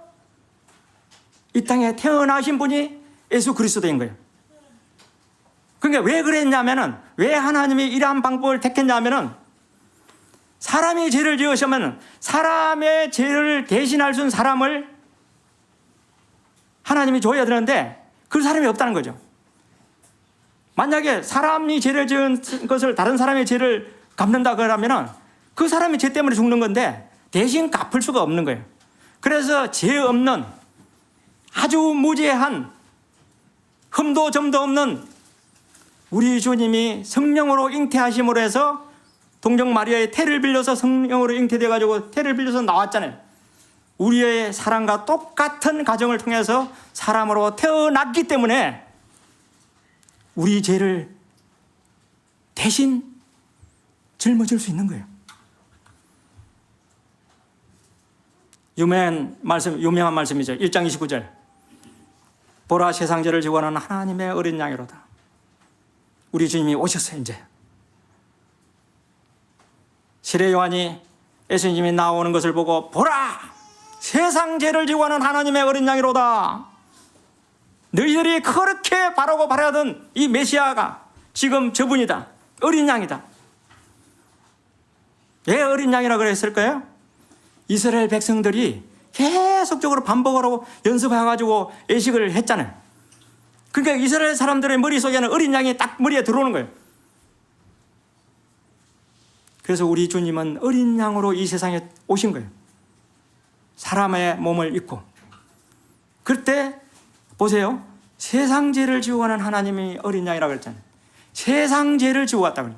이 땅에 태어나신 분이 예수 그리스도인 거예요. 그러니까 왜 그랬냐면은, 왜 하나님이 이러한 방법을 택했냐면은, 사람이 죄를 지으시면 사람의 죄를 대신할 수 있는 사람을 하나님이 줘야 되는데 그 사람이 없다는 거죠. 만약에 사람이 죄를 지은 것을 다른 사람의 죄를 갚는다 그러면은 그 사람의 죄 때문에 죽는 건데 대신 갚을 수가 없는 거예요. 그래서 죄 없는 아주 무죄한 흠도 점도 없는 우리 주님이 성령으로 잉태하심으로 해서 동정 마리아의 태를 빌려서 성령으로 잉태돼 가지고 태를 빌려서 나왔잖아요. 우리의 사랑과 똑같은 가정을 통해서 사람으로 태어났기 때문에 우리 죄를 대신 짊어질 수 있는 거예요. 유명한 말씀이죠. 1장 29절. 보라, 세상 죄를 지고 하는 하나님의 어린 양이로다. 우리 주님이 오셨어요. 이제 시레 요한이 예수님이 나오는 것을 보고, 보라, 세상 죄를 지고 하는 하나님의 어린 양이로다. 너희들이 그렇게 바라고 바라던 이 메시아가 지금 저분이다. 어린 양이다. 왜 어린 양이라고 그랬을까요? 이스라엘 백성들이 계속적으로 반복하고 연습해가지고 예식을 했잖아요. 그러니까 이스라엘 사람들의 머릿속에는 어린 양이 딱 머리에 들어오는 거예요. 그래서 우리 주님은 어린 양으로 이 세상에 오신 거예요. 사람의 몸을 입고. 그때 보세요. 세상 죄를 지고 가는 하나님이 어린 양이라고 그랬잖아요. 세상 죄를 지고 갔다 그래요.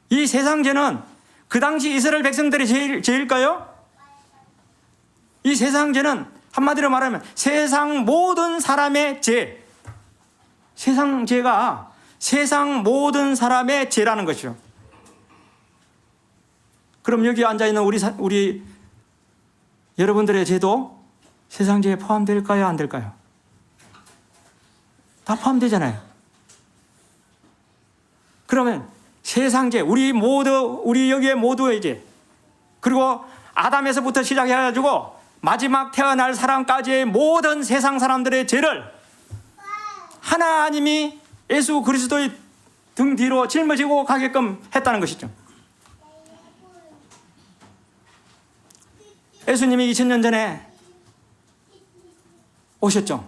이 세상 죄는 그 당시 이스라엘 백성들의 죄일까요? 이 세상 죄는 한마디로 말하면 세상 모든 사람의 죄. 세상 죄가 세상 모든 사람의 죄라는 것이죠. 그럼 여기 앉아있는 우리 여러분들의 죄도 세상 죄에 포함될까요? 안 될까요? 다 포함되잖아요. 그러면 세상 죄, 우리 여기에 모두의 죄, 그리고 아담에서부터 시작해가지고 마지막 태어날 사람까지의 모든 세상 사람들의 죄를 하나님이 예수 그리스도의 등 뒤로 짊어지고 가게끔 했다는 것이죠. 예수님이 2000년 전에 오셨죠.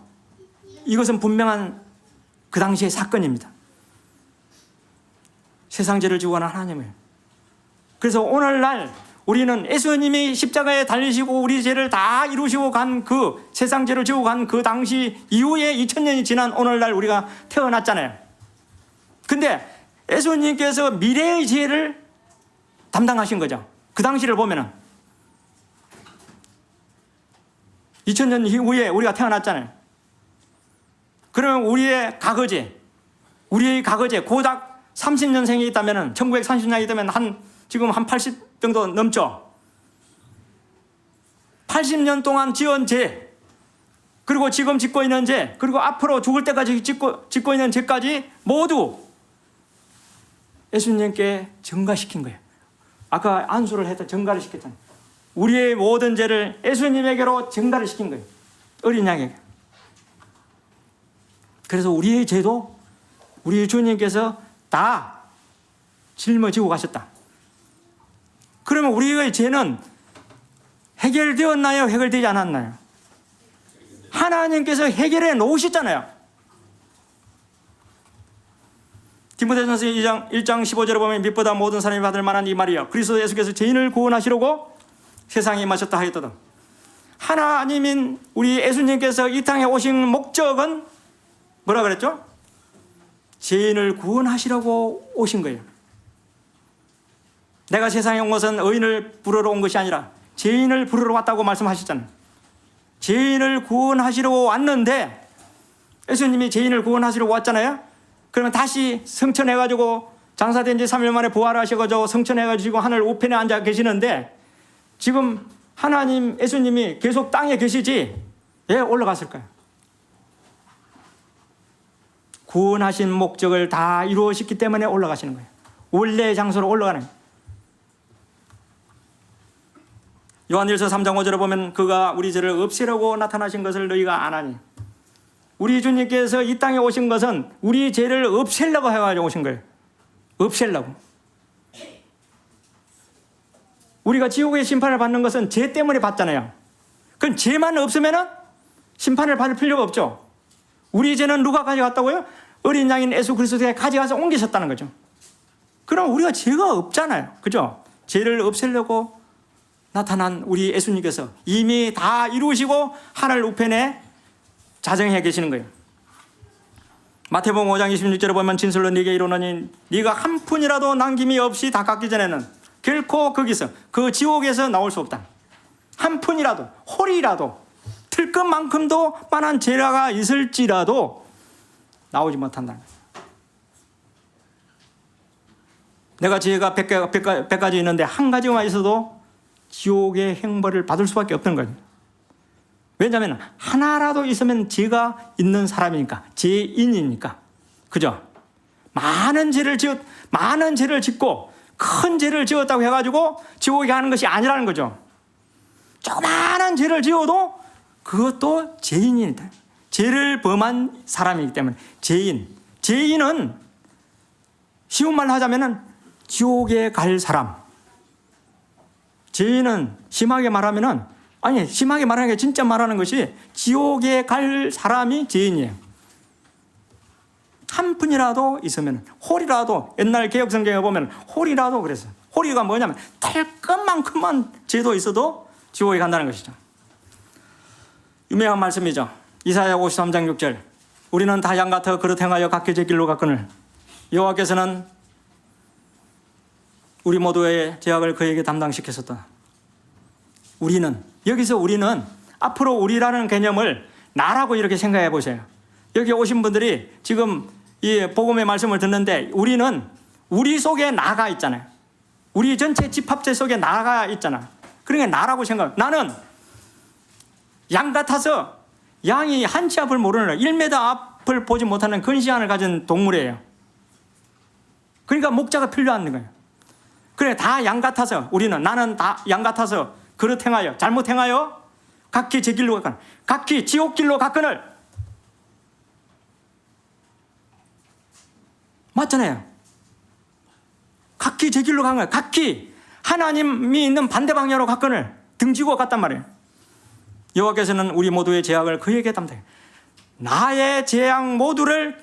이것은 분명한 그 당시의 사건입니다. 세상 죄를 지고 가는 하나님을. 그래서 오늘날 우리는 예수님이 십자가에 달리시고 우리 죄를 다 이루시고 간 그 세상 죄를 지고 간 그 당시 이후에 2000년이 지난 오늘날 우리가 태어났잖아요. 근데 예수님께서 미래의 죄를 담당하신 거죠. 그 당시를 보면은 2000년 이후에 우리가 태어났잖아요. 그러면 우리의 과거죄 고작 30년생이 있다면 1930년이 되면 지금 한 80 정도 넘죠. 80년 동안 지은 죄, 그리고 지금 짓고 있는 죄, 그리고 앞으로 죽을 때까지 짓고 있는 죄까지 모두 예수님께 전가시킨 거예요. 아까 안수를 해서 전가를 시켰잖아요. 우리의 모든 죄를 예수님에게로 전가를 시킨 거예요. 어린 양에게. 그래서 우리의 죄도 우리 주님께서 다 짊어지고 가셨다. 그러면 우리의 죄는 해결되었나요? 해결되지 않았나요? 하나님께서 해결해 놓으셨잖아요. 디모데전서 1장 15절에 보면 빛보다 모든 사람이 받을 만한 이 말이요 그리스도 예수께서 죄인을 구원하시려고 세상에 임하셨다 하였거든. 하나님인 우리 예수님께서 이 땅에 오신 목적은 뭐라 그랬죠? 죄인을 구원하시려고 오신 거예요. 내가 세상에 온 것은 의인을 부르러 온 것이 아니라 죄인을 부르러 왔다고 말씀하셨잖아요. 죄인을 구원하시려고 왔는데 예수님이 죄인을 구원하시려고 왔잖아요. 그러면 다시 성천해가지고 장사된 지 3일 만에 부활하셔가지고 성천해가지고 하늘 우편에 앉아 계시는데 지금 하나님 예수님이 계속 땅에 계시지 왜 올라갔을까요? 구원하신 목적을 다 이루었기 때문에 올라가시는 거예요. 원래의 장소로 올라가는 거예요. 요한일서 3장 5절에 보면 그가 우리 죄를 없애려고 나타나신 것을 너희가 아나니. 우리 주님께서 이 땅에 오신 것은 우리 죄를 없애려고 해가지고 오신 거예요. 없애려고. 우리가 지옥의 심판을 받는 것은 죄 때문에 받잖아요. 그럼 죄만 없으면 심판을 받을 필요가 없죠. 우리 죄는 누가 가져갔다고요? 어린 양인 예수 그리스도가 가져가서 옮기셨다는 거죠. 그럼 우리가 죄가 없잖아요. 그죠? 죄를 없애려고 나타난 우리 예수님께서 이미 다 이루시고 하늘 우편에 자정해 계시는 거예요. 마태복음 5장 26절에 보면 진실로 네게 이르노니 네가 한 푼이라도 남김이 없이 다 갚기 전에는 결코 거기서 그 지옥에서 나올 수 없다. 한 푼이라도 홀이라도 틀끝만큼도 만한 죄가 있을지라도 나오지 못한다. 내가 죄가 100가지 있는데 한 가지만 있어도 지옥의 형벌을 받을 수밖에 없는 거예요. 왜냐하면 하나라도 있으면 죄가 있는 사람이니까, 죄인이니까. 그죠? 많은 죄를 짓고 큰 죄를 지었다고 해가지고 지옥에 가는 것이 아니라는 거죠. 조그마한 죄를 지어도 그것도 죄인이다. 죄를 범한 사람이기 때문에 죄인은 쉬운 말로 하자면은 지옥에 갈 사람. 죄인은 심하게 말하는 게 진짜 말하는 것이 지옥에 갈 사람이 죄인이에요. 한 푼이라도 있으면 홀이라도 옛날 개혁성경에 보면 홀이라도 그랬어요. 소리가 뭐냐면 털끝만큼만 죄도 있어도 지옥에 간다는 것이죠. 유명한 말씀이죠. 이사야 53장 6절. 우리는 다 양 같아 그릇 행하여 각기 제 길로 갔거늘 여호와께서는 우리 모두의 죄악을 그에게 담당시켰었다. 우리는, 여기서 우리는 앞으로 우리라는 개념을 나라고 이렇게 생각해 보세요. 여기 오신 분들이 지금 이 복음의 말씀을 듣는데 우리는 우리 속에 나가 있잖아요. 우리 전체 집합체 속에 나가 있잖아. 그러니까 나라고 생각. 나는 양 같아서 양이 한 치 앞을 모르는 1m 앞을 보지 못하는 근시안을 가진 동물이에요. 그러니까 목자가 필요한 거예요. 그래, 다 양 같아서 우리는, 나는 다 양 같아서 그릇 행하여 잘못 행하여 각기 제 길로 갔거늘, 각기 지옥 길로 갔거늘. 맞잖아요. 각기 제 길로 간 거예요. 각기 하나님이 있는 반대 방향으로 갔거늘 등지고 갔단 말이에요. 여호와께서는 우리 모두의 죄악을 그에게 담당해. 나의 죄악 모두를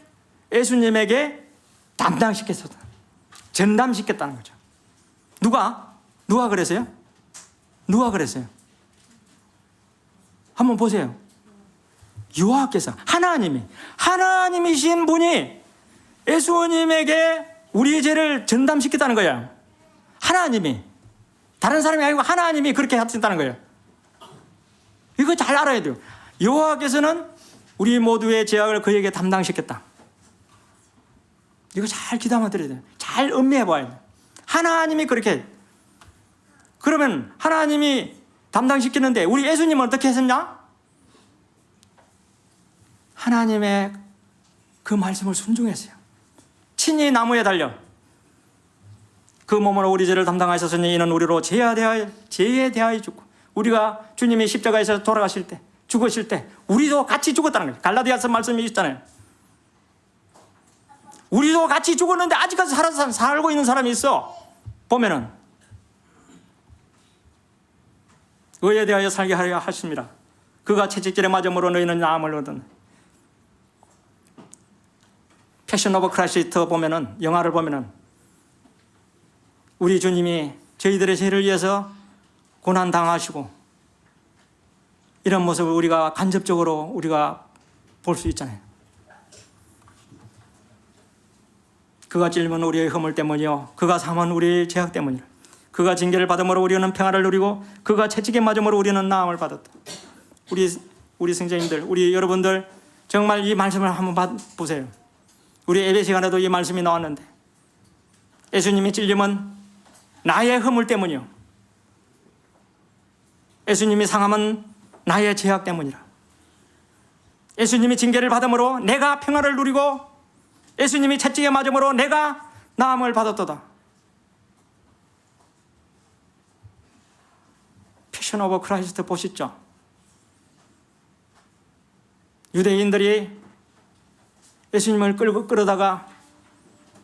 예수님에게 담당시켰었다. 전담시켰다는 거죠. 누가 그랬어요? 누가 그랬어요? 한번 보세요. 여호와께서, 하나님이신 분이 예수님에게 우리의 죄를 전담시켰다는 거예요. 하나님이, 다른 사람이 아니고 하나님이 그렇게 하셨다는 거예요. 이거 잘 알아야 돼요. 여호와께서는 우리 모두의 죄악을 그에게 담당시켰다. 이거 잘 귀담아 들어야 돼요. 잘 음미해 봐야 돼요. 하나님이 그렇게. 그러면 하나님이 담당시키는데 우리 예수님은 어떻게 했었냐? 하나님의 그 말씀을 순종했어요. 친히 나무에 달려 그 몸으로 우리 죄를 담당하셨으니 이는 우리로 죄에 대하여 죽고, 우리가 주님이 십자가에서 돌아가실 때, 죽으실 때 우리도 같이 죽었다는 거예요. 갈라디아서 말씀이 있잖아요. 우리도 같이 죽었는데 아직까지 살고 있는 사람이 있어. 보면은 의에 대하여 살게 하려 하십니다. 그가 채찍질에 맞음으로 너희는 나음을 얻은. 패션 오브 크라이스트 보면은, 영화를 보면은 우리 주님이 저희들의 죄를 위해서 고난 당하시고 이런 모습을 우리가 간접적으로 우리가 볼 수 있잖아요. 그가 찔림은 우리의 허물 때문이요 그가 상함은 우리의 죄악 때문이라. 그가 징계를 받음으로 우리는 평화를 누리고 그가 채찍에 맞음으로 우리는 나음을 받았다. 우리 성도님들, 우리 여러분들 정말 이 말씀을 한번 보세요. 우리 예배 시간에도 이 말씀이 나왔는데, 예수님이 찔림은 나의 허물 때문이요 예수님이 상함은 나의 죄악 때문이라. 예수님이 징계를 받음으로 내가 평화를 누리고 예수님이 채찍에 맞음으로 내가 나음을 받았도다. 패션 오브 크라이스트 보시죠. 유대인들이 예수님을 끌어다가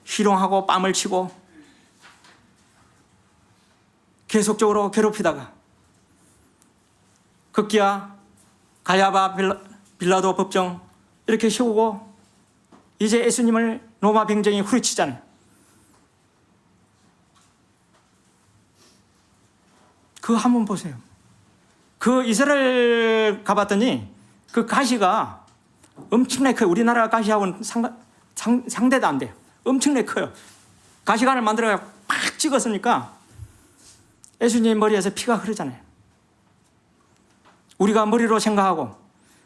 희롱하고 뺨을 치고 계속적으로 괴롭히다가 급기야 가야바 빌라도 법정 이렇게 세우고 이제 예수님을 로마 병정이 후려치잖아요. 그거 한번 보세요. 그 이스라엘 가봤더니 그 가시가 엄청나게 커요. 우리나라 가시하고는 상대도 안 돼요. 엄청나게 커요. 가시관을 만들어 팍 찍었으니까 예수님 머리에서 피가 흐르잖아요. 우리가 머리로 생각하고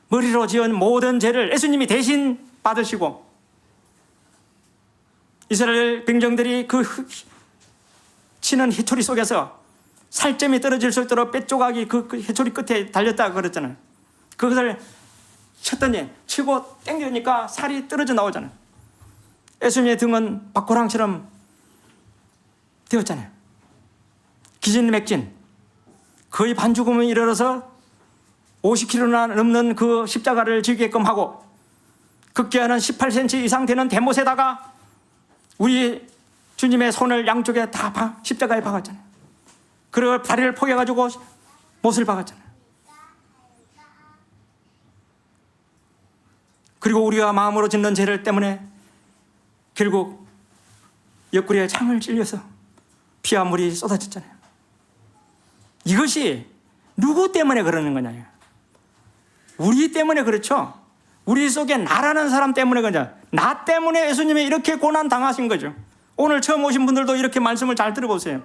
머리로 지은 모든 죄를 예수님이 대신 받으시고, 이스라엘 병정들이 그 치는 희초리 속에서 살점이 떨어질 수 있도록 뼈조각이 그 희초리 끝에 달렸다고 그랬잖아요. 그것을 쳤더니, 치고 당기니까 살이 떨어져 나오잖아요. 예수님의 등은 박고랑처럼 되었잖아요. 기진맥진, 거의 반죽음에 이르러서 50kg나 넘는 그 십자가를 지게끔 하고, 극기야는 18cm 이상 되는 대못에다가 우리 주님의 손을 양쪽에 다 십자가에 박았잖아요. 그리고 다리를 포개가지고 못을 박았잖아요. 그리고 우리가 마음으로 짓는 죄를 때문에 결국 옆구리에 창을 찔려서 피와 물이 쏟아졌잖아요. 이것이 누구 때문에 그러는 거냐? 우리 때문에 그렇죠. 우리 속에 나라는 사람 때문에 그러냐. 나 때문에 예수님이 이렇게 고난 당하신 거죠. 오늘 처음 오신 분들도 이렇게 말씀을 잘 들어보세요.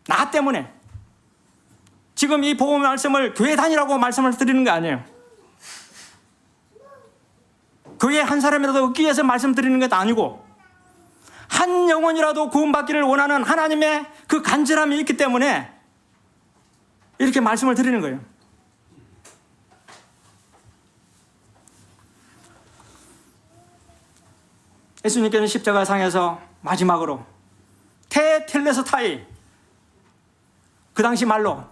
나 때문에. 지금 이 복음 말씀을 교회 다니라고 말씀을 드리는 거 아니에요. 교회 한 사람이라도 얻기 위해서 말씀드리는 것도 아니고, 한 영혼이라도 구원받기를 원하는 하나님의 그 간절함이 있기 때문에 이렇게 말씀을 드리는 거예요. 예수님께서는 십자가상에서 마지막으로 테텔레스타이, 그 당시 말로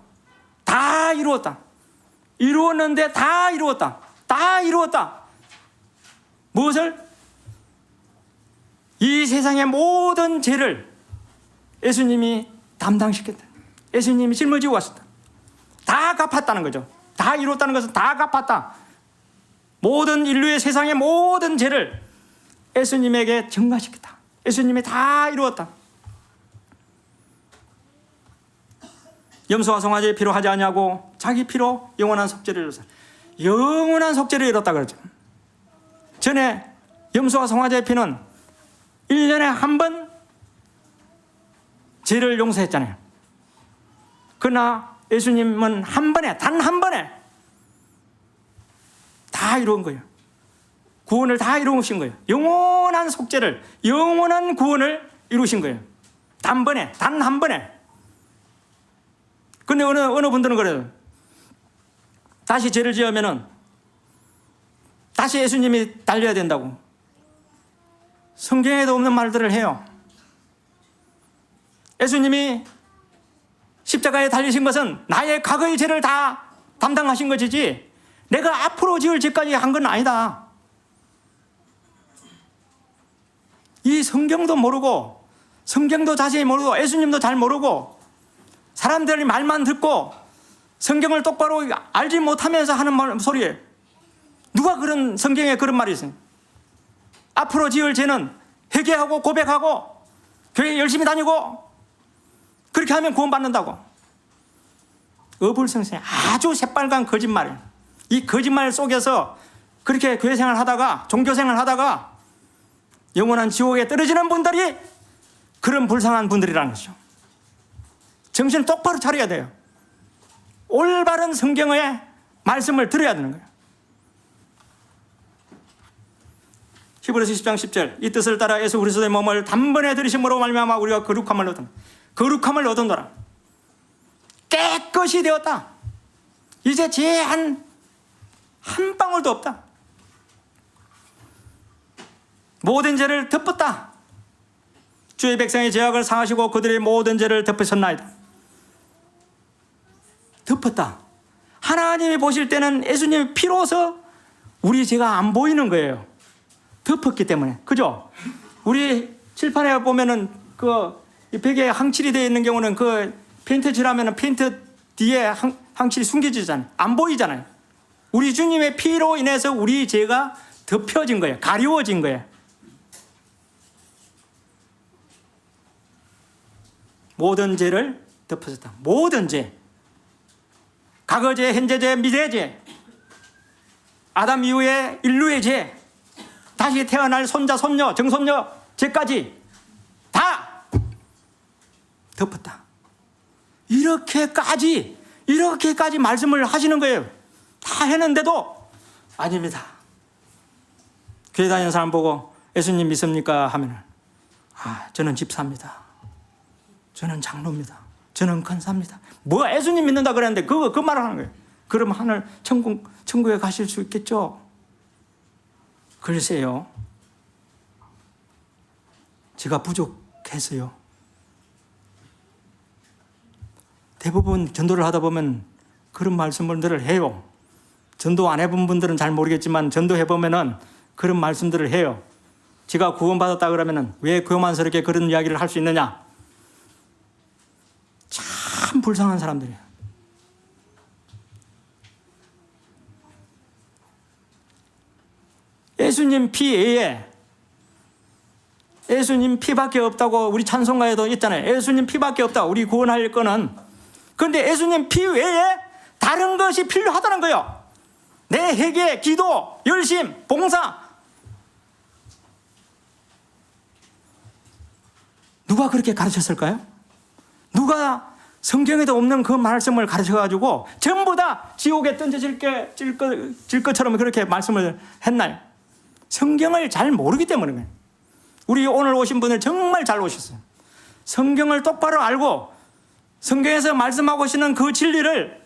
다 이루었다. 이루었는데 다 이루었다. 다 이루었다. 무엇을? 이 세상의 모든 죄를 예수님이 담당시켰다. 예수님이 짊어지고 왔었다. 다 갚았다는 거죠. 다 이루었다는 것은 다 갚았다. 모든 인류의 세상의 모든 죄를 예수님에게 전가시켰다. 예수님이 다 이루었다. 염소와 송아지의 피로 하지 아니하고 자기 피로 영원한 속죄를 이뤘다. 영원한 속죄를 이뤘다 그러죠. 전에 염소와 송아지의 피는 1년에 한 번 죄를 용서했잖아요. 그러나 예수님은 한 번에, 단 한 번에 다 이룬 거예요. 구원을 다 이루신 거예요. 영원한 속죄를, 영원한 구원을 이루신 거예요. 단번에, 단 한 번에. 근데 어느 분들은 그래요. 다시 죄를 지으면은 다시 예수님이 달려야 된다고. 성경에도 없는 말들을 해요. 예수님이 십자가에 달리신 것은 나의 과거의 죄를 다 담당하신 것이지 내가 앞으로 지을 죄까지 한 건 아니다. 이 성경도 모르고, 성경도 자세히 모르고, 예수님도 잘 모르고, 사람들이 말만 듣고 성경을 똑바로 알지 못하면서 하는 소리예요. 누가 그런 성경에 그런 말이 있어요? 앞으로 지을 죄는 회개하고 고백하고 교회 열심히 다니고 그렇게 하면 구원받는다고. 어불성설이 아주 새빨간 거짓말이에요. 이 거짓말 속에서 그렇게 교회 생활 하다가, 종교 생활 하다가 영원한 지옥에 떨어지는 분들이 그런 불쌍한 분들이라는 거죠. 정신을 똑바로 차려야 돼요. 올바른 성경의 말씀을 들어야 되는 거예요. 히브리서 10장 10절, 이 뜻을 따라 예수 그리스도의 몸을 단번에 들이심으로 말미암아 우리가 거룩함을 얻은, 거룩함을 얻은도라. 깨끗이 되었다. 이제 죄 한 방울도 없다. 모든 죄를 덮었다. 주의 백성의 죄악을 사하시고 그들의 모든 죄를 덮으셨나이다. 덮었다. 하나님이 보실 때는 예수님의 피로서 우리 죄가 안 보이는 거예요. 덮었기 때문에. 그죠? 우리 칠판에 보면은 그 벽에 항칠이 되어 있는 경우는 그 페인트 칠하면은 페인트 뒤에 항칠이 숨겨지잖아요. 안 보이잖아요. 우리 주님의 피로 인해서 우리 죄가 덮여진 거예요. 가려워진 거예요. 모든 죄를 덮어줬다. 모든 죄. 과거죄, 현재죄, 미래죄. 아담 이후의 인류의 죄. 다시 태어날 손자, 손녀, 정손녀 죄까지 다 덮었다. 이렇게까지 말씀을 하시는 거예요. 다 했는데도 아닙니다. 교회 다니는 사람 보고 예수님 믿습니까? 하면 저는 집사입니다. 저는 장로입니다. 저는 권사입니다. 뭐 예수님 믿는다 그랬는데 그 말을 하는 거예요. 그럼 하늘 천국에 가실 수 있겠죠? 글쎄요. 제가 부족해서요. 대부분 전도를 하다 보면 그런 말씀들을 해요. 전도 안 해본 분들은 잘 모르겠지만 전도해보면은 그런 말씀들을 해요. 제가 구원받았다 그러면은 왜 교만스럽게 그런 이야기를 할 수 있느냐? 참 불쌍한 사람들이에요. 예수님 피 외에 예수님 피밖에 없다고 우리 찬송가에도 있잖아요. 예수님 피밖에 없다. 우리 구원할 거는. 그런데 예수님 피 외에 다른 것이 필요하다는 거예요. 내 회개, 기도, 열심, 봉사. 누가 그렇게 가르쳤을까요? 누가 성경에도 없는 그 말씀을 가르쳐가지고 전부 다 지옥에 던져질 것처럼 그렇게 말씀을 했나요? 성경을 잘 모르기 때문에. 우리 오늘 오신 분들 정말 잘 오셨어요. 성경을 똑바로 알고 성경에서 말씀하고 계시는 그 진리를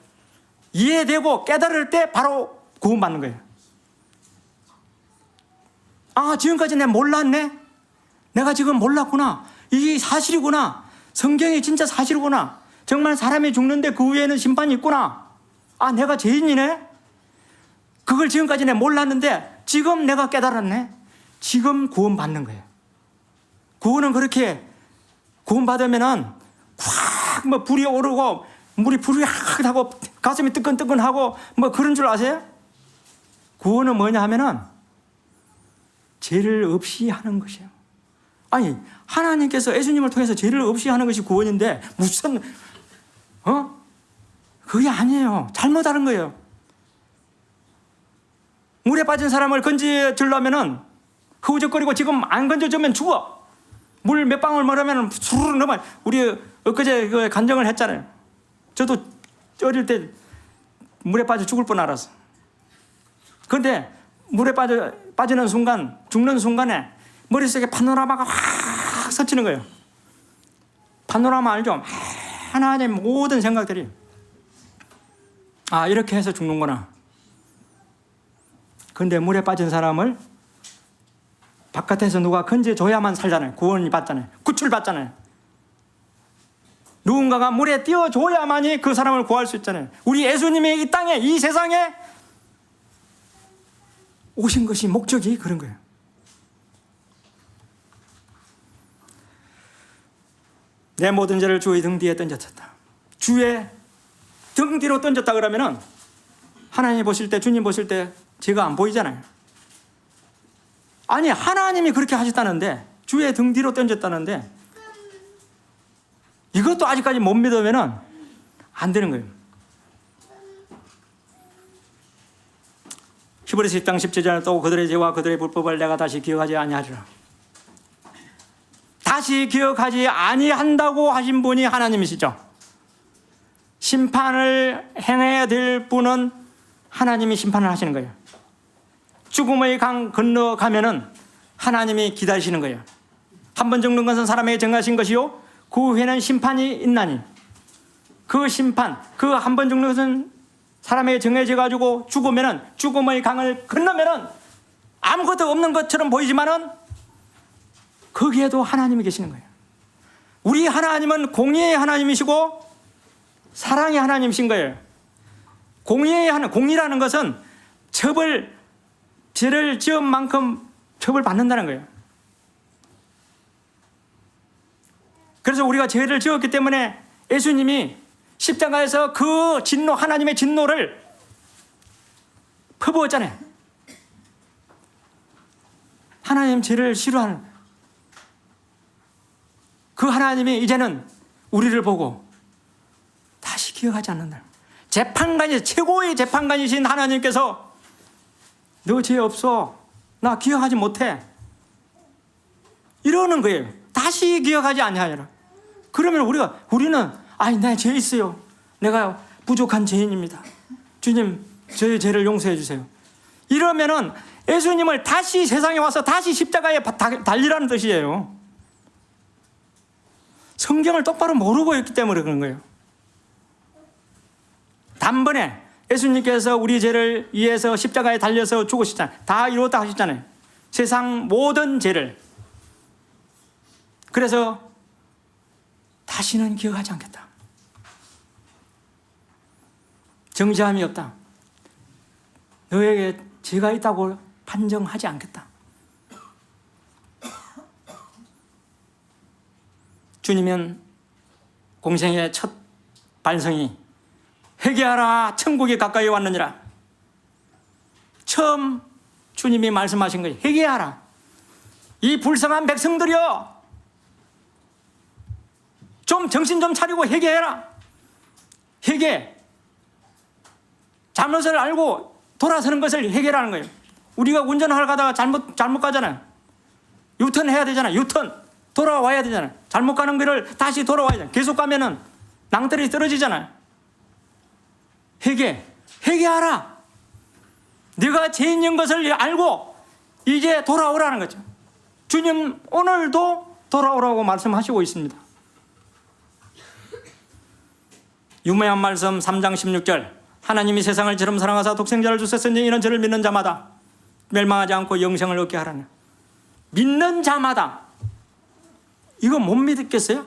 이해되고 깨달을 때 바로 구원받는 거예요. 아, 지금까지 내가 몰랐네? 내가 지금 몰랐구나. 이게 사실이구나. 성경이 진짜 사실이구나. 정말 사람이 죽는데 그 위에는 심판이 있구나. 아, 내가 죄인이네? 그걸 지금까지 내가 몰랐는데 지금 내가 깨달았네? 지금 구원받는 거예요. 구원은 그렇게 구원받으면은 확 뭐 불이 오르고 물이 불이 확 하고 가슴이 뜨끈뜨끈하고 뭐 그런 줄 아세요? 구원은 뭐냐 하면은 죄를 없이 하는 것이에요. 아니, 하나님께서 예수님을 통해서 죄를 없이 하는 것이 구원인데 무슨 그게 아니에요. 잘못 하는 거예요. 물에 빠진 사람을 건져주려면은 흐우적거리고 지금 안 건져주면 죽어. 물 몇 방울 먹으면 수르르 넘어. 우리 엊그제 그 간증을 했잖아요. 저도 어릴 때 물에 빠져 죽을 뻔 알았어. 그런데 물에 빠지는 순간, 죽는 순간에 머릿속에 파노라마가 확 스치는 거예요. 파노라마 알죠? 하나님의 모든 생각들이 아, 이렇게 해서 죽는구나. 그런데 물에 빠진 사람을 바깥에서 누가 건져줘야만 살잖아요. 구원이 받잖아요. 구출받잖아요. 누군가가 물에 띄워줘야만이 그 사람을 구할 수 있잖아요. 우리 예수님이 이 땅에, 이 세상에 오신 것이 목적이 그런 거예요. 내 모든 죄를 주의 등 뒤에 던졌다. 주의 등 뒤로 던졌다 그러면은 하나님 보실 때, 주님 보실 때 죄가 안 보이잖아요. 아니, 하나님이 그렇게 하셨다는데, 주의 등 뒤로 던졌다는데 이것도 아직까지 못 믿으면은 안 되는 거예요. 히브리서 10장 17절에 또 그들의 죄와 그들의 불법을 내가 다시 기억하지 아니하리라. 다시 기억하지 아니한다고 하신 분이 하나님이시죠. 심판을 행해야 될 분은 하나님이 심판을 하시는 거예요. 죽음의 강 건너가면은 하나님이 기다리시는 거예요. 한 번 죽는 것은 사람에게 정하신 것이요 그 후에는 심판이 있나니, 그 심판, 그 한 번 죽는 것은 사람에게 정해져 가지고 죽으면은, 죽음의 강을 건너면은 아무것도 없는 것처럼 보이지만은 거기에도 하나님이 계시는 거예요. 우리 하나님은 공의의 하나님이시고 사랑의 하나님이신 거예요. 공의라는 것은 죄를 지은 만큼 처벌받는다는 거예요. 그래서 우리가 죄를 지었기 때문에 예수님이 십자가에서 그 진노, 하나님의 진노를 퍼부었잖아요. 하나님 죄를 싫어하는 그 하나님이 이제는 우리를 보고 다시 기억하지 않는다. 재판관이, 최고의 재판관이신 하나님께서 너 죄 없어, 나 기억하지 못해, 이러는 거예요. 다시 기억하지 아니하리라. 그러면 우리는 아니, 내 죄 있어요, 내가 부족한 죄인입니다, 주님 저의 죄를 용서해 주세요, 이러면은 예수님을 다시 세상에 와서 다시 십자가에 달리라는 뜻이에요. 성경을 똑바로 모르고 있기 때문에 그런 거예요. 단번에 예수님께서 우리 죄를 위해서 십자가에 달려서 죽으셨잖아요. 다 이루었다 하셨잖아요. 세상 모든 죄를. 그래서 다시는 기억하지 않겠다. 정죄함이 없다. 너에게 죄가 있다고 판정하지 않겠다. 주님은 공생의 첫 반성이 회개하라, 천국이 가까이 왔느니라. 처음 주님이 말씀하신 거예요. 회개하라. 이 불쌍한 백성들이여, 좀 정신 좀 차리고 회개해라. 회개. 잘못을 알고 돌아서는 것을 회개라는 거예요. 우리가 운전하러 가다가 잘못 가잖아요. 유턴 해야 되잖아요. 유턴. 돌아와야 되잖아요. 잘못 가는 길을 다시 돌아와야 되잖아요. 계속 가면은 낭떠러지 떨어지잖아요. 회개하라. 네가 죄인인 것을 알고 이제 돌아오라는 거죠. 주님 오늘도 돌아오라고 말씀하시고 있습니다. 유명한 말씀 3장 16절, 하나님이 세상을 저럼 사랑하사 독생자를 주셨으니 이는 저를 믿는 자마다 멸망하지 않고 영생을 얻게 하라는. 믿는 자마다. 이거 못 믿겠어요?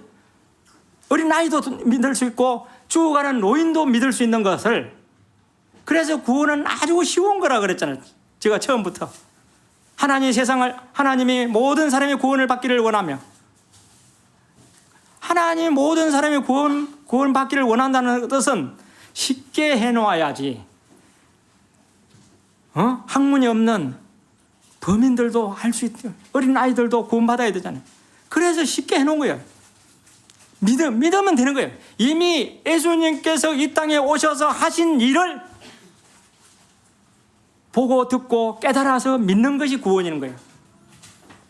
어린아이도 믿을 수 있고 죽어가는 노인도 믿을 수 있는 것을. 그래서 구원은 아주 쉬운 거라 그랬잖아요. 제가 처음부터 하나님이 모든 사람이 구원을 받기를 원하며, 하나님이 모든 사람이 구원받기를 원한다는 뜻은 쉽게 해놓아야지. 학문이 없는 범인들도 할 수 있대요. 어린아이들도 구원받아야 되잖아요. 그래서 쉽게 해놓은 거예요. 믿으면 되는 거예요. 이미 예수님께서 이 땅에 오셔서 하신 일을 보고 듣고 깨달아서 믿는 것이 구원인 거예요.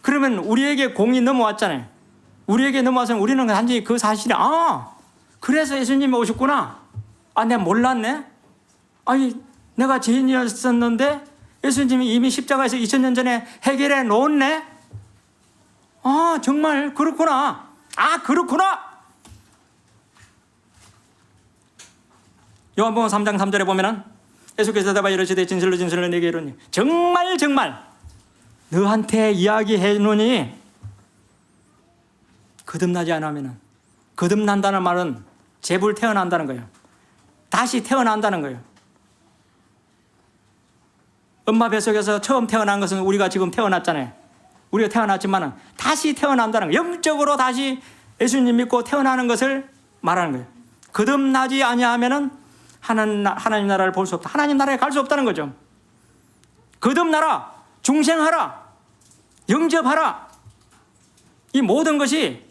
그러면 우리에게 공이 넘어왔잖아요. 우리에게 넘어와서 우리는 단지 그 사실에, 그래서 예수님이 오셨구나. 내가 몰랐네. 아니, 내가 죄인이었었는데 예수님이 이미 십자가에서 2000년 전에 해결해 놓았네. 정말 그렇구나. 그렇구나. 요한복음 3장 3절에 보면은 예수께서 대답하여 이르시되 진실로 진실로 내게 이르노니 정말 너한테 이야기해 놓으니 거듭나지 않으면은, 거듭난다는 말은 재불 태어난다는 거예요. 다시 태어난다는 거예요. 엄마 뱃속에서 처음 태어난 것은 우리가 지금 태어났잖아요. 우리가 태어났지만은 다시 태어난다는 거예요. 영적으로 다시 예수님 믿고 태어나는 것을 말하는 거예요. 거듭나지 아니하면은 하나님 나라를 볼 수 없다. 하나님 나라에 갈 수 없다는 거죠. 거듭나라, 중생하라, 영접하라. 이 모든 것이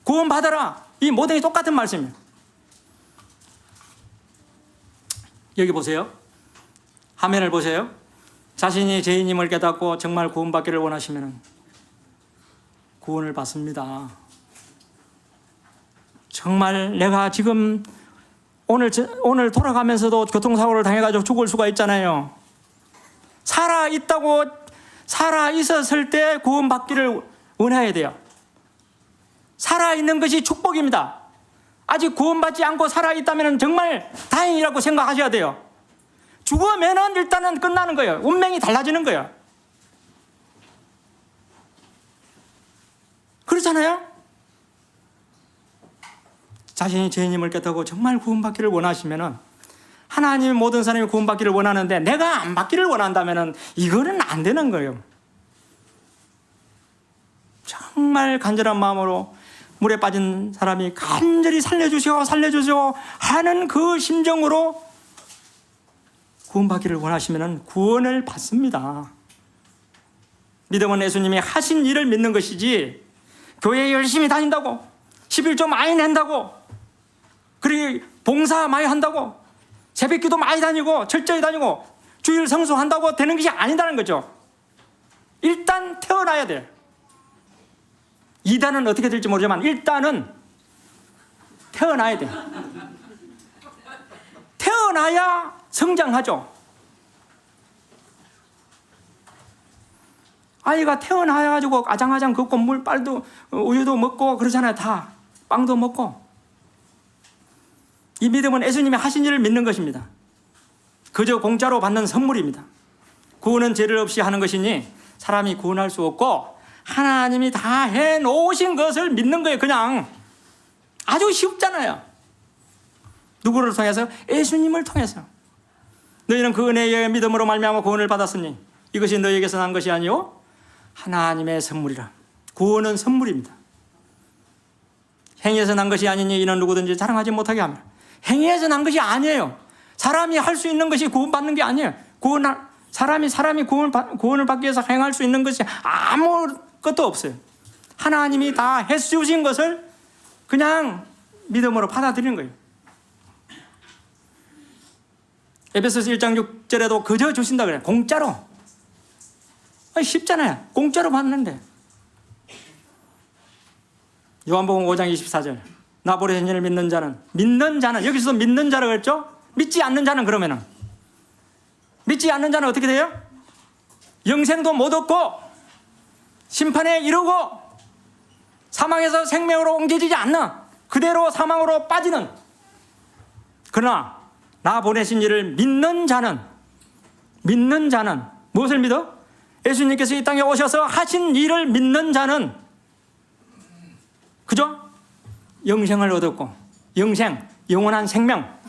구원받아라. 이 모든 게 똑같은 말씀이에요. 여기 보세요. 화면을 보세요. 자신이 죄인임을 깨닫고 정말 구원받기를 원하시면 구원을 받습니다. 정말 내가 지금 오늘 돌아가면서도 교통사고를 당해가지고 죽을 수가 있잖아요. 살아있었을 때 구원받기를 원해야 돼요. 살아있는 것이 축복입니다. 아직 구원받지 않고 살아있다면 정말 다행이라고 생각하셔야 돼요. 죽으면은 일단은 끝나는 거예요. 운명이 달라지는 거예요. 그렇잖아요? 자신이 죄인임을 깨닫고 정말 구원받기를 원하시면은, 하나님이 모든 사람이 구원받기를 원하는데 내가 안 받기를 원한다면은 이거는 안 되는 거예요. 정말 간절한 마음으로 물에 빠진 사람이 간절히 살려주시오 하는 그 심정으로 구원받기를 원하시면 구원을 받습니다. 믿음은 예수님이 하신 일을 믿는 것이지, 교회에 열심히 다닌다고, 11조 많이 낸다고, 그리고 봉사 많이 한다고, 새벽기도 많이 다니고 철저히 다니고 주일 성수한다고 되는 것이 아니다는 거죠. 일단 태어나야 돼요. 2단은 어떻게 될지 모르지만 일단은 태어나야 돼요. 태어나야 성장하죠. 아이가 태어나가지고 아장아장 걷고 물빨도 우유도 먹고 그러잖아요. 다 빵도 먹고. 이 믿음은 예수님이 하신 일을 믿는 것입니다. 그저 공짜로 받는 선물입니다. 구원은 죄를 없이 하는 것이니 사람이 구원할 수 없고 하나님이 다 해놓으신 것을 믿는 거예요. 그냥 아주 쉽잖아요. 누구를 통해서? 예수님을 통해서. 너희는 그 은혜의 믿음으로 말미암아 구원을 받았으니 이것이 너희에게서 난 것이 아니요 하나님의 선물이라. 구원은 선물입니다. 행위에서 난 것이 아니니 이는 누구든지 자랑하지 못하게 하며. 행위에서 난 것이 아니에요. 사람이 할 수 있는 것이 구원받는 게 아니에요. 사람이 구원을 받기 위해서 행할 수 있는 것이 아무 것도 없어요. 하나님이 다 해주신 것을 그냥 믿음으로 받아들이는 거예요. 에베소서 1장 6절에도 그저 주신다 그래요. 공짜로. 쉽잖아요. 공짜로 받는데. 요한복음 5장 24절. 나 보내신 이를 믿는 자는 여기서 믿는 자라고 했죠? 믿지 않는 자는 그러면은 믿지 않는 자는 어떻게 돼요? 영생도 못 얻고 심판에 이르고 사망에서 생명으로 옮겨지지 않는 그대로 사망으로 빠지는. 그러나 나 보내신 이를 믿는 자는 무엇을 믿어? 예수님께서 이 땅에 오셔서 하신 일을 믿는 자는, 그죠? 영생을 얻었고, 영원한 생명,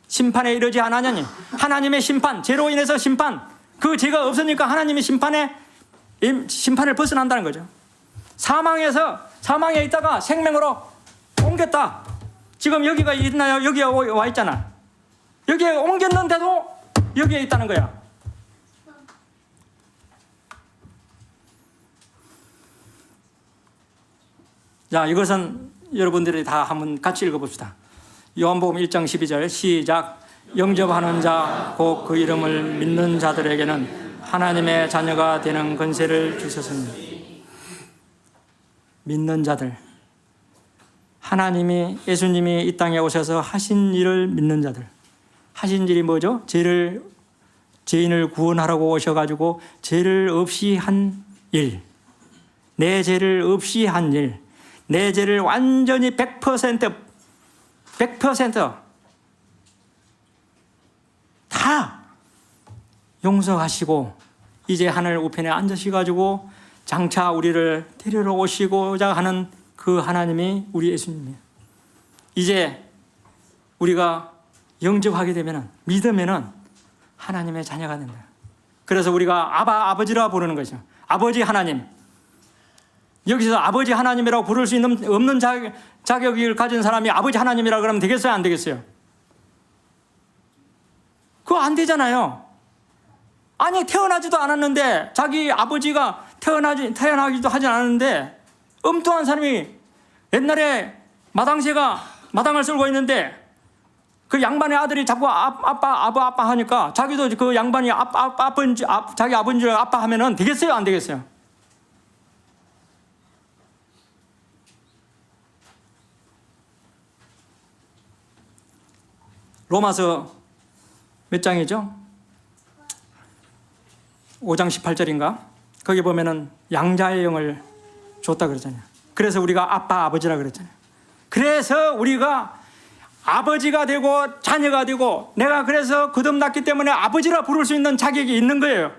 심판에 이르지 않았느니, 하나님의 심판, 죄로 인해서 심판, 그 죄가 없으니까 하나님의 심판을 벗어난다는 거죠. 사망에 있다가 생명으로 옮겼다. 지금 여기가 있나요? 여기에 와 있잖아. 여기에 옮겼는데도 여기에 있다는 거야. 자, 이것은 여러분들이 다 한번 같이 읽어봅시다. 요한복음 1장 12절 시작. 영접하는 자 곧 그 이름을 믿는 자들에게는 하나님의 자녀가 되는 권세를 주셨으니. 믿는 자들, 하나님이, 예수님이 이 땅에 오셔서 하신 일을 믿는 자들. 하신 일이 뭐죠? 죄인을 구원하라고 오셔가지고 죄를 없이 한 일, 내 죄를 없이 한 일, 내 죄를 완전히 100% 다 용서하시고 이제 하늘 우편에 앉으셔가지고 장차 우리를 데리러 오시고자 하는 그 하나님이 우리 예수님이에요. 이제 우리가 영접하게 되면, 믿으면 하나님의 자녀가 된다. 그래서 우리가 아버지라 부르는 거죠. 아버지 하나님. 여기서 아버지 하나님이라고 부를 수 없는 자격을 가진 사람이 아버지 하나님이라고 그러면 되겠어요? 안 되겠어요? 그거 안 되잖아요. 아니, 태어나지도 않았는데, 자기 아버지가 태어나기도 하지 않았는데, 엉뚱한 사람이 옛날에 마당을 쓸고 있는데, 그 양반의 아들이 자꾸 아빠 하니까 자기도 그 양반이 자기 아버지를 아빠 하면은 되겠어요? 안 되겠어요? 로마서 몇 장이죠? 5장 18절인가? 거기 보면은 양자의 영을 줬다 그러잖아요. 그래서 우리가 아버지라 그랬잖아요. 그래서 우리가 아버지가 되고 자녀가 되고, 내가 그래서 거듭났기 때문에 아버지라 부를 수 있는 자격이 있는 거예요.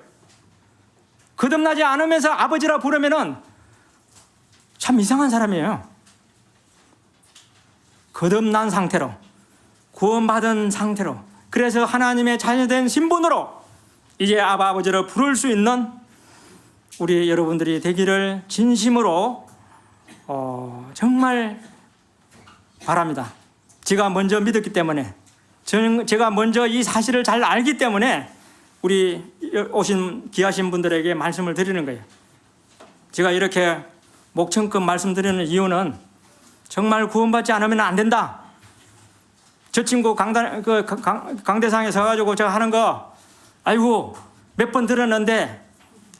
거듭나지 않으면서 아버지라 부르면은 참 이상한 사람이에요. 거듭난 상태로, 구원받은 상태로, 그래서 하나님의 자녀된 신분으로 이제 아버지를 부를 수 있는 우리 여러분들이 되기를 진심으로 정말 바랍니다. 제가 먼저 믿었기 때문에, 제가 먼저 이 사실을 잘 알기 때문에 우리 오신 귀하신 분들에게 말씀을 드리는 거예요. 제가 이렇게 목청껏 말씀드리는 이유는 정말 구원받지 않으면 안 된다. 저 친구 강대상에 서가지고 제가 하는 거, 아이고 몇 번 들었는데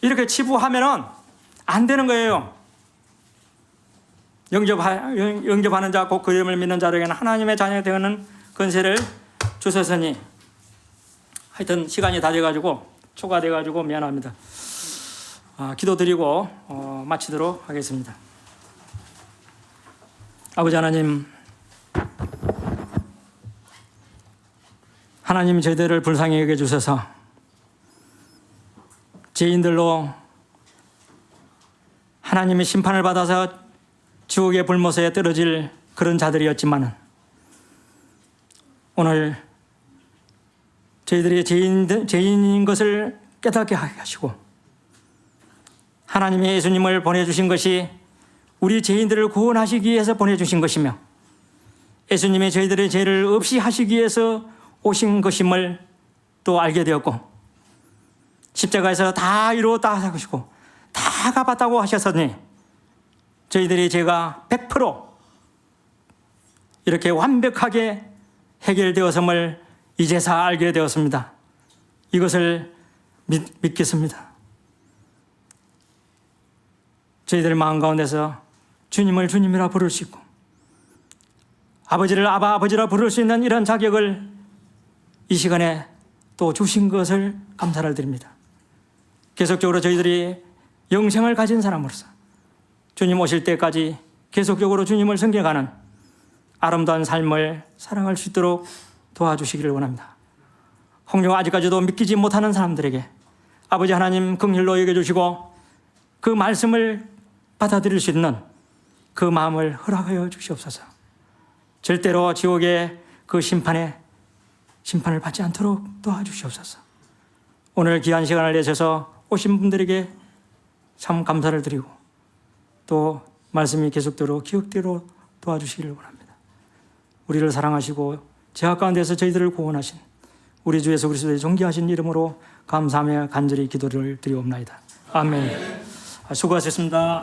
이렇게 치부하면은 안 되는 거예요. 영접하는 자 곧 그 이름을 믿는 자들에게는 하나님의 자녀가 되는 권세를 주셨으니. 하여튼 시간이 다 돼가지고 초과돼가지고 미안합니다. 기도드리고 마치도록 하겠습니다. 아버지 하나님, 하나님 저희들을 불쌍히 여겨주셔서 죄인들로 하나님의 심판을 받아서 지옥의 불못에 떨어질 그런 자들이었지만, 오늘 저희들이 죄인인 것을 깨닫게 하시고 하나님의 예수님을 보내주신 것이 우리 죄인들을 구원하시기 위해서 보내주신 것이며, 예수님이 저희들의 죄를 없이 하시기 위해서 오신 것임을 또 알게 되었고, 십자가에서 다 이루었다 하시고 다 갚았다고 하셨으니 저희들이 제가 100% 이렇게 완벽하게 해결되었음을 이제서 알게 되었습니다. 이것을 믿겠습니다. 저희들 마음 가운데서 주님을 주님이라 부를 수 있고 아버지를 아바 아버지라 부를 수 있는 이런 자격을 이 시간에 또 주신 것을 감사를 드립니다. 계속적으로 저희들이 영생을 가진 사람으로서 주님 오실 때까지 계속적으로 주님을 섬겨가는 아름다운 삶을 살아갈 수 있도록 도와주시기를 원합니다. 홍조가 아직까지도 믿기지 못하는 사람들에게 아버지 하나님 긍휼로 여겨주시고 그 말씀을 받아들일 수 있는 그 마음을 허락하여 주시옵소서. 절대로 지옥의 그 심판을 받지 않도록 도와주시옵소서. 오늘 귀한 시간을 내셔서 오신 분들에게 참 감사를 드리고 또 말씀이 계속되도록 기억대로 도와주시기를 원합니다. 우리를 사랑하시고 죄악 가운데서 저희들을 구원하신 우리 주 예수 그리스도의 존귀하신 이름으로 감사하며 간절히 기도를 드리옵나이다. 아멘. 수고하셨습니다.